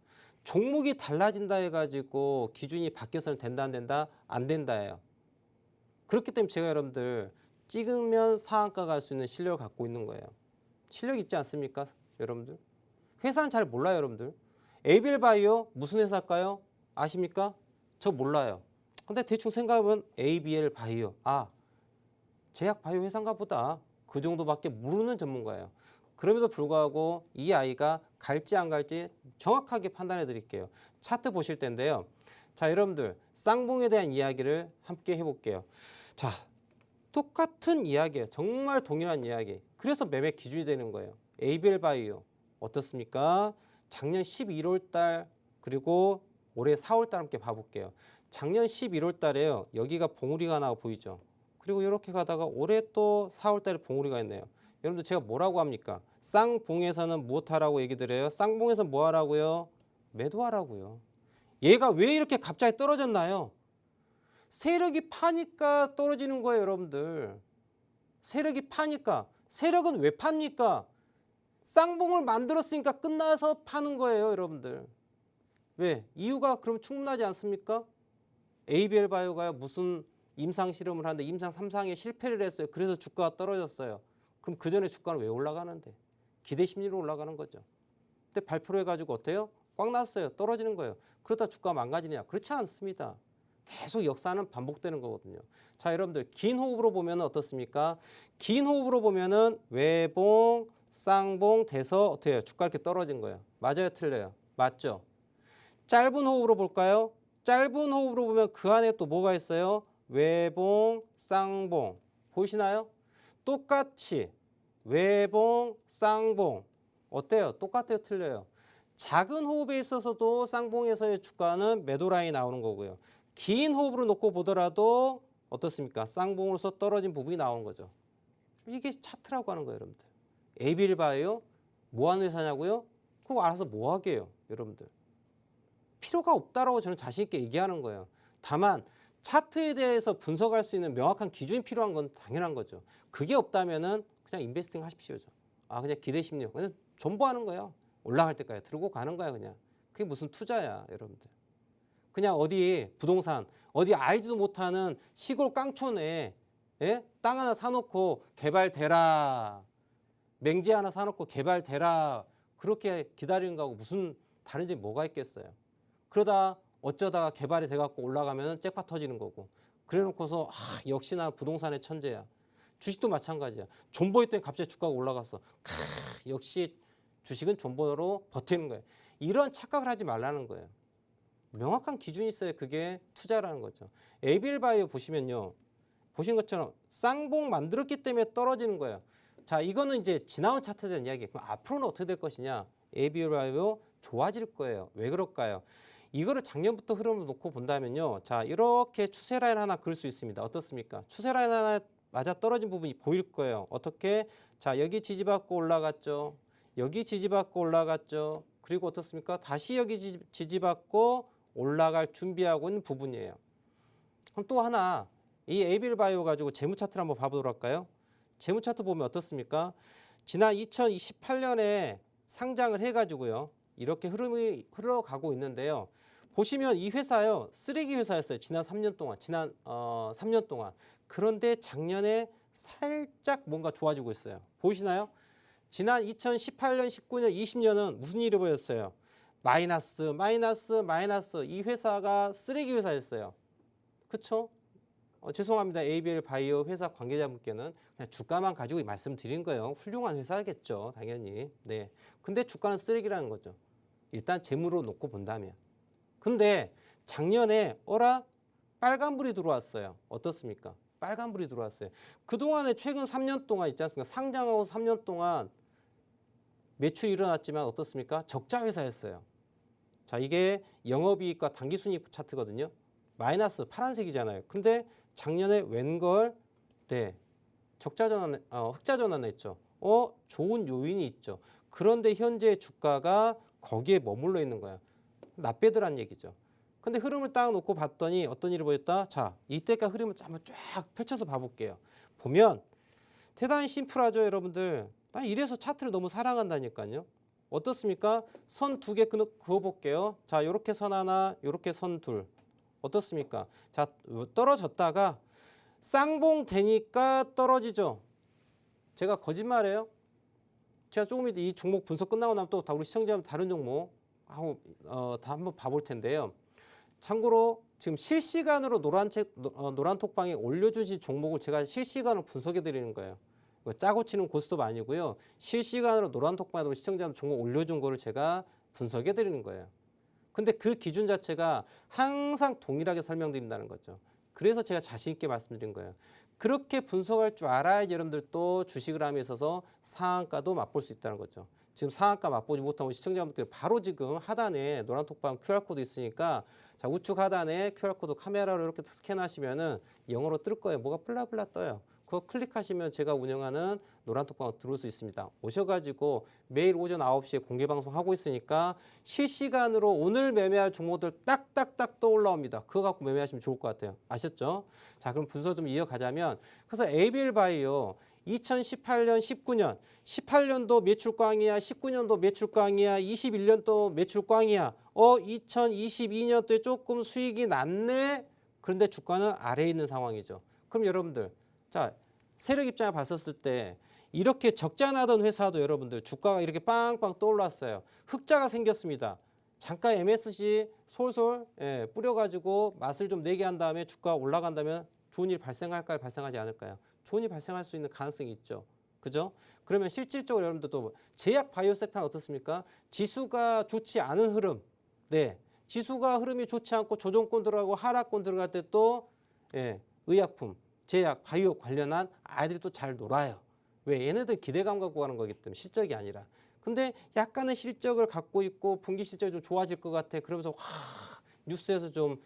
종목이 달라진다 해가지고 기준이 바뀌어서는 된다 안 된다? 안 된다예요. 그렇기 때문에 제가 여러분들 찍으면 상한가 갈 수 있는 실력을 갖고 있는 거예요. 실력 있지 않습니까? 여러분들. 회사는 잘 몰라요. 여러분들. ABL 바이오 무슨 회사일까요? 아십니까? 저 몰라요. 근데 대충 생각해보면 ABL 바이오. 제약 바이오 회사인가 보다. 그 정도밖에 모르는 전문가예요. 그럼에도 불구하고 이 아이가 갈지 안 갈지 정확하게 판단해 드릴게요. 차트 보실 텐데요. 자, 여러분들 쌍봉에 대한 이야기를 함께 해볼게요. 자, 똑같은 이야기예요. 정말 동일한 이야기. 그래서 매매 기준이 되는 거예요. ABL 바이오 어떻습니까? 작년 11월 달 그리고 올해 4월 달 함께 봐볼게요. 작년 11월 달에요. 여기가 봉우리가 나와 보이죠? 그리고 이렇게 가다가 올해 또 4월 달에 봉우리가 있네요. 여러분들 제가 뭐라고 합니까? 쌍봉에서는 무엇하라고 얘기 드려요? 쌍봉에서 뭐 하라고요? 매도하라고요. 얘가 왜 이렇게 갑자기 떨어졌나요? 세력이 파니까 떨어지는 거예요, 여러분들. 세력이 파니까. 세력은 왜 팝니까? 쌍봉을 만들었으니까 끝나서 파는 거예요, 여러분들. 왜? 이유가 그럼 충분하지 않습니까? ABL 바이오가요, 무슨 임상 실험을 하는데 임상 3상에 실패를 했어요. 그래서 주가가 떨어졌어요. 그럼 그 전에 주가는 왜 올라가는데? 기대 심리로 올라가는 거죠. 근데 발표를 해가지고 어때요? 꽉 났어요. 떨어지는 거예요. 그러다 주가가 망가지냐? 그렇지 않습니다. 계속 역사는 반복되는 거거든요. 자, 여러분들 긴 호흡으로 보면 어떻습니까? 긴 호흡으로 보면은 외봉, 쌍봉 돼서 어떻게 해요? 주가 이렇게 떨어진 거예요. 맞아요, 틀려요? 맞죠? 짧은 호흡으로 볼까요? 짧은 호흡으로 보면 그 안에 또 뭐가 있어요? 외봉, 쌍봉. 보이시나요? 똑같이 외봉, 쌍봉. 어때요? 똑같아요, 틀려요? 작은 호흡에 있어서도 쌍봉에서의 주가는 매도 라인이 나오는 거고요. 긴 호흡으로 놓고 보더라도 어떻습니까? 쌍봉으로서 떨어진 부분이 나오는 거죠. 이게 차트라고 하는 거예요, 여러분들. ABL 바이오 뭐 하는 회사냐고요? 그거 알아서 뭐 하게요, 여러분들. 필요가 없다라고 저는 자신 있게 얘기하는 거예요. 다만 차트에 대해서 분석할 수 있는 명확한 기준이 필요한 건 당연한 거죠. 그게 없다면은 그냥 인베스팅 하십시오죠. 그냥 기대 심리요. 그냥 존버하는 거예요. 올라갈 때까지 들고 가는 거야, 그냥. 그게 무슨 투자야, 여러분들. 그냥 어디 부동산, 어디 알지도 못하는 시골 깡촌에 땅 하나 사놓고 개발되라. 맹지 하나 사놓고 개발되라. 그렇게 기다리는 거하고 무슨 다른 점이 뭐가 있겠어요. 그러다 어쩌다가 개발이 돼갖고 올라가면 잭팟 터지는 거고. 그래놓고서 역시나 부동산의 천재야. 주식도 마찬가지야. 존버했더니 갑자기 주가가 올라갔어. 역시 주식은 존버로 버티는 거예요. 이런 착각을 하지 말라는 거예요. 명확한 기준이 있어야 그게 투자라는 거죠. ABL 바이오 보시면요. 보신 것처럼 쌍봉 만들었기 때문에 떨어지는 거예요. 자, 이거는 이제 지나온 차트에 대한 이야기. 그럼 앞으로는 어떻게 될 것이냐? ABL 바이오 좋아질 거예요. 왜 그럴까요? 이거를 작년부터 흐름을 놓고 본다면요. 자, 이렇게 추세 라인 하나 그릴 수 있습니다. 어떻습니까? 추세 라인 하나 맞아 떨어진 부분이 보일 거예요. 어떻게? 자, 여기 지지받고 올라갔죠. 여기 지지받고 올라갔죠. 그리고 어떻습니까? 다시 여기 지지받고 올라갈 준비하고 있는 부분이에요. 그럼 또 하나, 이 ABL 바이오 가지고 재무 차트를 한번 봐보도록 할까요? 재무 차트 보면 어떻습니까? 지난 2028년에 상장을 해가지고요. 이렇게 흐름이 흘러가고 있는데요. 보시면 이 회사요. 쓰레기 회사였어요. 지난 3년 동안. 3년 동안. 그런데 작년에 살짝 뭔가 좋아지고 있어요. 보이시나요? 지난 2018년, 19년, 20년은 무슨 일이 보였어요? 마이너스, 마이너스, 마이너스. 이 회사가 쓰레기 회사였어요. 그렇죠? 죄송합니다. ABL 바이오 회사 관계자분께는 그냥 주가만 가지고 말씀드린 거예요. 훌륭한 회사겠죠. 당연히. 네. 근데 주가는 쓰레기라는 거죠. 일단 재무로 놓고 본다면. 근데 작년에 빨간불이 들어왔어요. 어떻습니까? 빨간불이 들어왔어요. 그동안에 최근 3년 동안 있지 않습니까? 상장하고 3년 동안 매출이 일어났지만 어떻습니까? 적자 회사였어요. 자, 이게 영업이익과 당기순이익 차트거든요. 마이너스 파란색이잖아요. 근데 작년에 웬걸 적자 전환, 흑자 전환했죠. 좋은 요인이 있죠. 그런데 현재 주가가 거기에 머물러 있는 거야. 나빼드란 얘기죠. 근데 흐름을 딱 놓고 봤더니 어떤 일이 보였다? 자, 이때가 흐름을 한번 쫙 펼쳐서 봐볼게요. 보면 대단히 심플하죠, 여러분들. 나 이래서 차트를 너무 사랑한다니까요. 어떻습니까? 선 두 개 그어볼게요. 자, 요렇게 선 하나, 요렇게 선 둘. 어떻습니까? 자, 떨어졌다가 쌍봉 되니까 떨어지죠. 제가 거짓말해요? 제가 조금 이따 이 종목 분석 끝나고 나면 또 우리 시청자분 다른 종목 다 한번 봐볼 텐데요. 참고로 지금 실시간으로 노란톡방에 올려주신 종목을 제가 실시간으로 분석해 드리는 거예요. 짜고 치는 고스톱 아니고요. 실시간으로 노란톡방에 시청자분 종목 올려준 거를 제가 분석해 드리는 거예요. 근데 그 기준 자체가 항상 동일하게 설명드린다는 거죠. 그래서 제가 자신 있게 말씀드린 거예요. 그렇게 분석할 줄 알아야지 여러분들도 주식을 함에 있어서 상한가도 맛볼 수 있다는 거죠. 지금 상한가 맛보지 못하고 시청자분들 바로 지금 하단에 노란톡방 QR코드 있으니까 자, 우측 하단에 QR코드 카메라로 이렇게 스캔하시면은 영어로 뜰 거예요. 뭐가 플라플라 떠요. 그거 클릭하시면 제가 운영하는 노란톡방 들어올 수 있습니다. 오셔가지고 매일 오전 9시에 공개방송 하고 있으니까 실시간으로 오늘 매매할 종목들 딱딱딱 떠올라옵니다. 그거 갖고 매매하시면 좋을 것 같아요. 아셨죠? 자, 그럼 분석 좀 이어가자면 그래서 ABL 바이오 2018년, 19년, 18년도 매출 꽝이야, 19년도 매출 꽝이야, 21년도 매출 꽝이야. 2022년도에 조금 수익이 났네. 그런데 주가는 아래에 있는 상황이죠. 그럼 여러분들 자, 세력 입장에 봤었을 때 이렇게 적자 나던 회사도 여러분들 주가가 이렇게 빵빵 떠올랐어요. 흑자가 생겼습니다. 잠깐 MSC 솔솔 뿌려가지고 맛을 좀 내게 한 다음에 주가가 올라간다면 좋은 일 발생할까요? 발생하지 않을까요? 좋은 일 발생할 수 있는 가능성이 있죠. 그죠? 그러면 실질적으로 여러분들도 제약 바이오 섹터는 어떻습니까? 지수가 좋지 않은 흐름. 네. 지수가 흐름이 좋지 않고 조정권 들어가고 하락권 들어갈 때 또 의약품, 제약, 바이오 관련한 아이들이 또 잘 놀아요. 왜? 얘네들 기대감 갖고 가는 거기 때문에 실적이 아니라. 근데 약간의 실적을 갖고 있고 분기 실적이 좀 좋아질 것 같아. 그러면서 뉴스에서 좀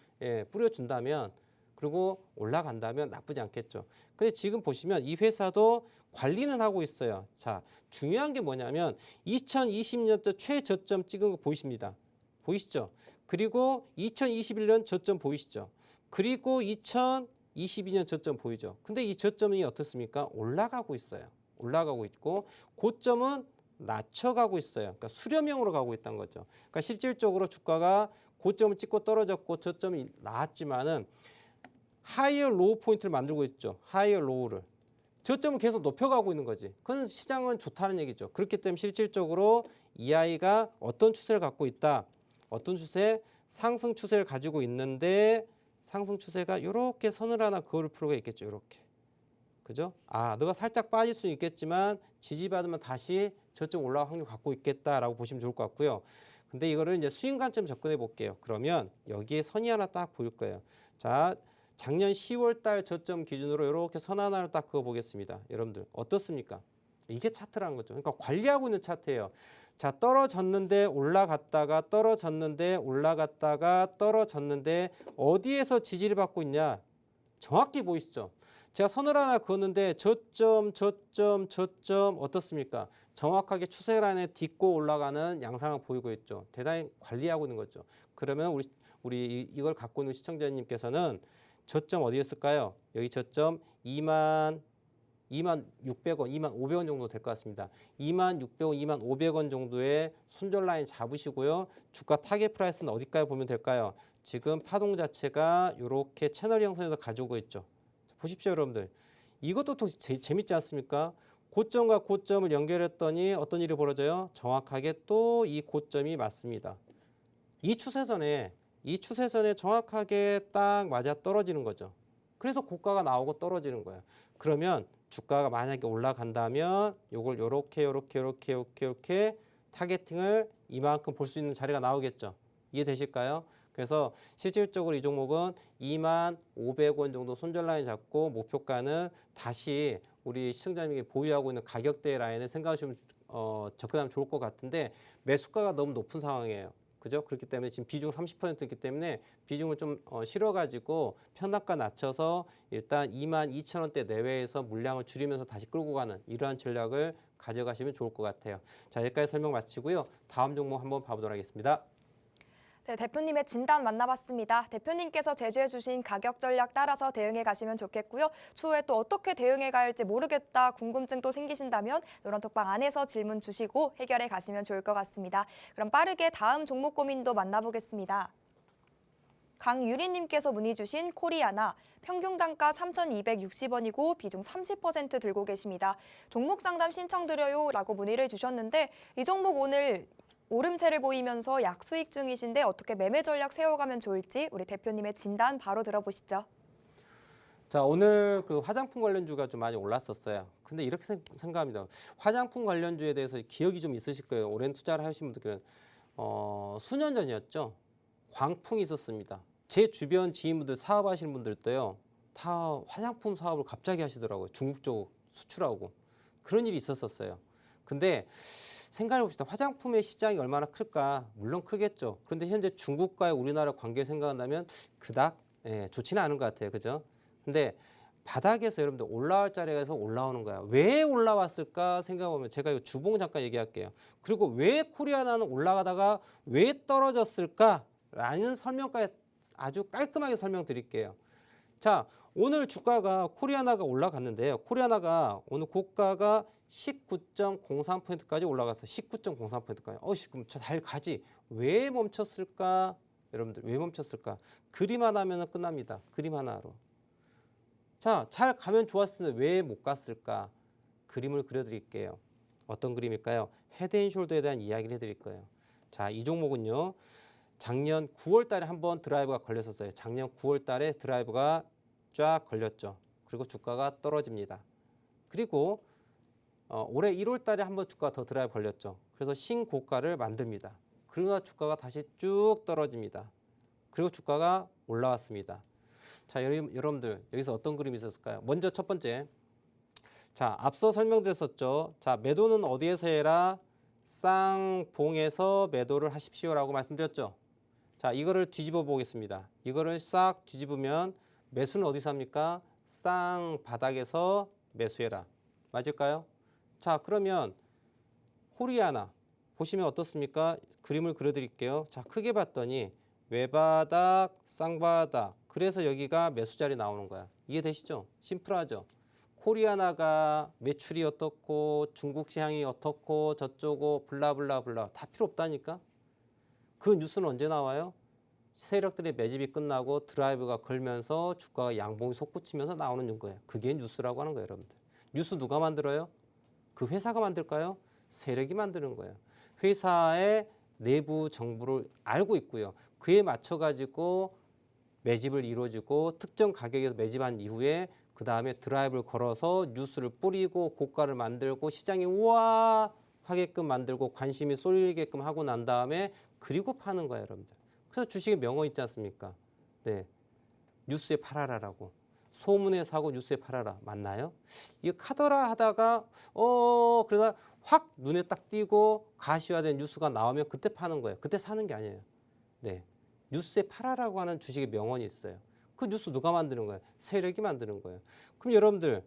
뿌려준다면 그리고 올라간다면 나쁘지 않겠죠. 근데 지금 보시면 이 회사도 관리는 하고 있어요. 자, 중요한 게 뭐냐면 2020년도 최저점 찍은 거 보이십니다. 보이시죠? 그리고 2021년 저점 보이시죠? 그리고 2022년 저점 보이죠? 근데 이 저점이 어떻습니까? 올라가고 있어요. 올라가고 있고 고점은 낮춰가고 있어요. 그러니까 수렴형으로 가고 있다는 거죠. 그러니까 실질적으로 주가가 고점을 찍고 떨어졌고 저점이 나왔지만은 하이어 로우 포인트를 만들고 있죠. 하이어 로우를. 저점을 계속 높여가고 있는 거지. 그건 시장은 좋다는 얘기죠. 그렇기 때문에 실질적으로 이 아이가 어떤 추세를 갖고 있다. 어떤 추세? 상승 추세를 가지고 있는데 상승 추세가 이렇게 선을 하나 그을 필요가 있겠죠. 이렇게. 그죠? 아, 너가 살짝 빠질 수는 있겠지만 지지받으면 다시 저점 올라갈 확률 갖고 있겠다라고 보시면 좋을 것 같고요. 근데 이거를 이제 수익 관점 접근해 볼게요. 그러면 여기에 선이 하나 딱 보일 거예요. 자, 작년 10월 달 저점 기준으로 이렇게 선 하나를 딱 그어 보겠습니다. 여러분들 어떻습니까? 이게 차트라는 거죠. 그러니까 관리하고 있는 차트예요. 자, 떨어졌는데 올라갔다가 떨어졌는데 올라갔다가 떨어졌는데 어디에서 지지를 받고 있냐? 정확히 보이시죠? 제가 선을 하나 그었는데 저점 어떻습니까? 정확하게 추세란에 딛고 올라가는 양상을 보이고 있죠. 대단히 관리하고 있는 거죠. 그러면 우리 이걸 갖고 있는 시청자님께서는 저점 어디였을까요? 여기 저점 2600원, 2500원 정도 될 것 같습니다. 2600원, 2500원 정도의 손절 라인 잡으시고요. 주가 타겟 프라이스는 어디까지 보면 될까요? 지금 파동 자체가 이렇게 채널 형성해서 가지고 있죠. 보십시오, 여러분들. 이것도 더 재밌지 않습니까? 고점과 고점을 연결했더니 어떤 일이 벌어져요? 정확하게 또 이 고점이 맞습니다. 이 추세선에 정확하게 딱 맞아 떨어지는 거죠. 그래서 고가가 나오고 떨어지는 거예요. 그러면 주가가 만약에 올라간다면 요걸 요렇게 타겟팅을 이만큼 볼 수 있는 자리가 나오겠죠. 이해되실까요? 그래서 실질적으로 이 종목은 2500원 정도 손절 라인 잡고 목표가는 다시 우리 시청자님이 보유하고 있는 가격대 라인을 생각하시면 접근하면 좋을 것 같은데 매수가가 너무 높은 상황이에요. 그죠? 그렇기 때문에 지금 비중 30%이기 때문에 비중을 좀 실어가지고 편납가 낮춰서 일단 22,000원대 내외에서 물량을 줄이면서 다시 끌고 가는 이러한 전략을 가져가시면 좋을 것 같아요. 자, 여기까지 설명 마치고요. 다음 종목 한번 봐보도록 하겠습니다. 네, 대표님의 진단 만나봤습니다. 대표님께서 제시해주신 가격 전략 따라서 대응해 가시면 좋겠고요. 추후에 또 어떻게 대응해 가야 할지 모르겠다 궁금증 또 생기신다면 노란톡방 안에서 질문 주시고 해결해 가시면 좋을 것 같습니다. 그럼 빠르게 다음 종목 고민도 만나보겠습니다. 강유리님께서 문의 주신 코리아나 평균 단가 3,260원이고 비중 30% 들고 계십니다. 종목 상담 신청드려요 라고 문의를 주셨는데 이 종목 오늘 오름세를 보이면서 약수익 중이신데 어떻게 매매 전략 세워가면 좋을지 우리 대표님의 진단 바로 들어보시죠. 자, 오늘 그 화장품 관련주가 좀 많이 올랐었어요. 근데 이렇게 생각합니다. 화장품 관련주에 대해서 기억이 좀 있으실 거예요. 오랜 투자를 하신 분들은 수년 전이었죠. 광풍이 있었습니다. 제 주변 지인분들 사업하시는 분들도요. 다 화장품 사업을 갑자기 하시더라고요. 중국 쪽 수출하고. 그런 일이 있었었어요. 근데 생각해 봅시다. 화장품의 시장이 얼마나 클까? 물론 크겠죠. 그런데 현재 중국과의 우리나라 관계 생각한다면 그닥 좋지는 않은 것 같아요. 그죠? 근데 바닥에서 여러분들 올라올 자리에서 올라오는 거야. 왜 올라왔을까 생각해보면 제가 이거 주봉 잠깐 얘기할게요. 그리고 왜 코리아나는 올라가다가 왜 떨어졌을까라는 설명까지 아주 깔끔하게 설명드릴게요. 자, 오늘 주가가 코리아나가 올라갔는데요. 코리아나가 오늘 고가가 19.03%까지 올라갔어요. 19.03%까지. 그럼 잘 가지. 왜 멈췄을까? 여러분들 왜 멈췄을까? 그림 하나 하면 끝납니다. 그림 하나로. 자, 잘 가면 좋았을 텐데 왜 못 갔을까? 그림을 그려드릴게요. 어떤 그림일까요? 헤드앤숄더에 대한 이야기를 해드릴 거예요. 자, 이 종목은요. 작년 9월 달에 한번 드라이브가 걸렸었어요. 작년 9월 달에 드라이브가 쫙 걸렸죠. 그리고 주가가 떨어집니다. 그리고 올해 1월 달에 한번 주가가 더 드라이브 걸렸죠. 그래서 신고가를 만듭니다. 그러나 주가가 다시 쭉 떨어집니다. 그리고 주가가 올라왔습니다. 자, 여러분들 여기서 어떤 그림이 있었을까요? 먼저 첫 번째. 자, 앞서 설명드렸었죠. 자, 매도는 어디에서 해라? 쌍봉에서 매도를 하십시오라고 말씀드렸죠. 자, 이거를 뒤집어 보겠습니다. 이거를 싹 뒤집으면 매수는 어디서 합니까? 쌍바닥에서 매수해라. 맞을까요? 자, 그러면 코리아나 보시면 어떻습니까? 그림을 그려드릴게요. 자, 크게 봤더니 외바닥, 쌍바닥. 그래서 여기가 매수 자리 나오는 거야. 이해되시죠? 심플하죠? 코리아나가 매출이 어떻고 중국 시장이 어떻고 저쩌고 블라블라블라 다 필요 없다니까? 그 뉴스는 언제 나와요? 세력들의 매집이 끝나고 드라이브가 걸면서 주가가 양봉이 솟구치면서 나오는 거예요. 그게 뉴스라고 하는 거예요, 여러분들. 뉴스 누가 만들어요? 그 회사가 만들까요? 세력이 만드는 거예요. 회사의 내부 정보를 알고 있고요. 그에 맞춰가지고 매집을 이루어지고 특정 가격에서 매집한 이후에 그 다음에 드라이브를 걸어서 뉴스를 뿌리고 고가를 만들고 시장이 우와 하게끔 만들고 관심이 쏠리게끔 하고 난 다음에 그리고 파는 거예요, 여러분들. 그래서 주식의 명언 있지 않습니까? 네, 뉴스에 팔아라라고. 소문에 사고 뉴스에 팔아라. 맞나요? 이거 카더라 하다가 그러다 확 눈에 딱 띄고 가시화된 뉴스가 나오면 그때 파는 거예요. 그때 사는 게 아니에요. 네, 뉴스에 팔아라고 하는 주식의 명언이 있어요. 그 뉴스 누가 만드는 거예요? 세력이 만드는 거예요. 그럼 여러분들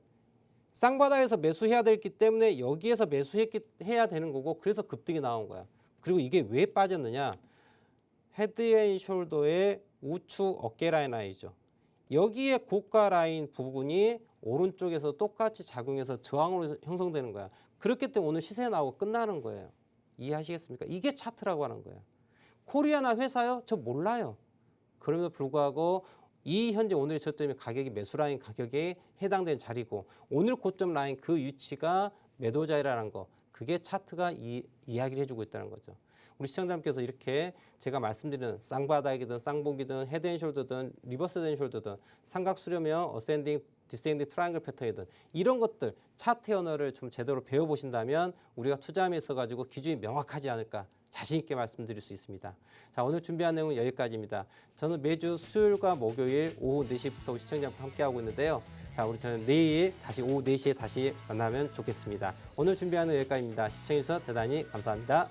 쌍바닥에서 매수해야 되기 때문에 여기에서 매수해야 되는 거고 그래서 급등이 나온 거야. 그리고 이게 왜 빠졌느냐? 헤드앤숄더의 우측 어깨 라인 아이죠. 여기에 고가 라인 부분이 오른쪽에서 똑같이 작용해서 저항으로 형성되는 거야. 그렇기 때문에 오늘 시세 나오고 끝나는 거예요. 이해하시겠습니까? 이게 차트라고 하는 거예요. 코리아나 회사요? 저 몰라요. 그럼에도 불구하고 이 현재 오늘의 저점이 가격이 매수 라인 가격에 해당되는 자리고 오늘 고점 라인 그 위치가 매도 자리라는 거. 그게 차트가 이야기를 해주고 있다는 거죠. 우리 시청자님께서 이렇게 제가 말씀드리는 쌍바닥이든 쌍봉이든 헤드앤숄더든 리버스 헤드앤숄더든 삼각수렴형 어센딩 디센딩 트라이앵글 패턴이든 이런 것들 차트 언어를 좀 제대로 배워보신다면 우리가 투자함에 있어가지고 기준이 명확하지 않을까 자신 있게 말씀드릴 수 있습니다. 자, 오늘 준비한 내용은 여기까지입니다. 저는 매주 수요일과 목요일 오후 4시부터 우리 시청자님과 함께하고 있는데요. 자, 저는 내일 다시 오후 4시에 다시 만나면 좋겠습니다. 오늘 준비하는 여기까지입니다. 시청해주셔서 대단히 감사합니다.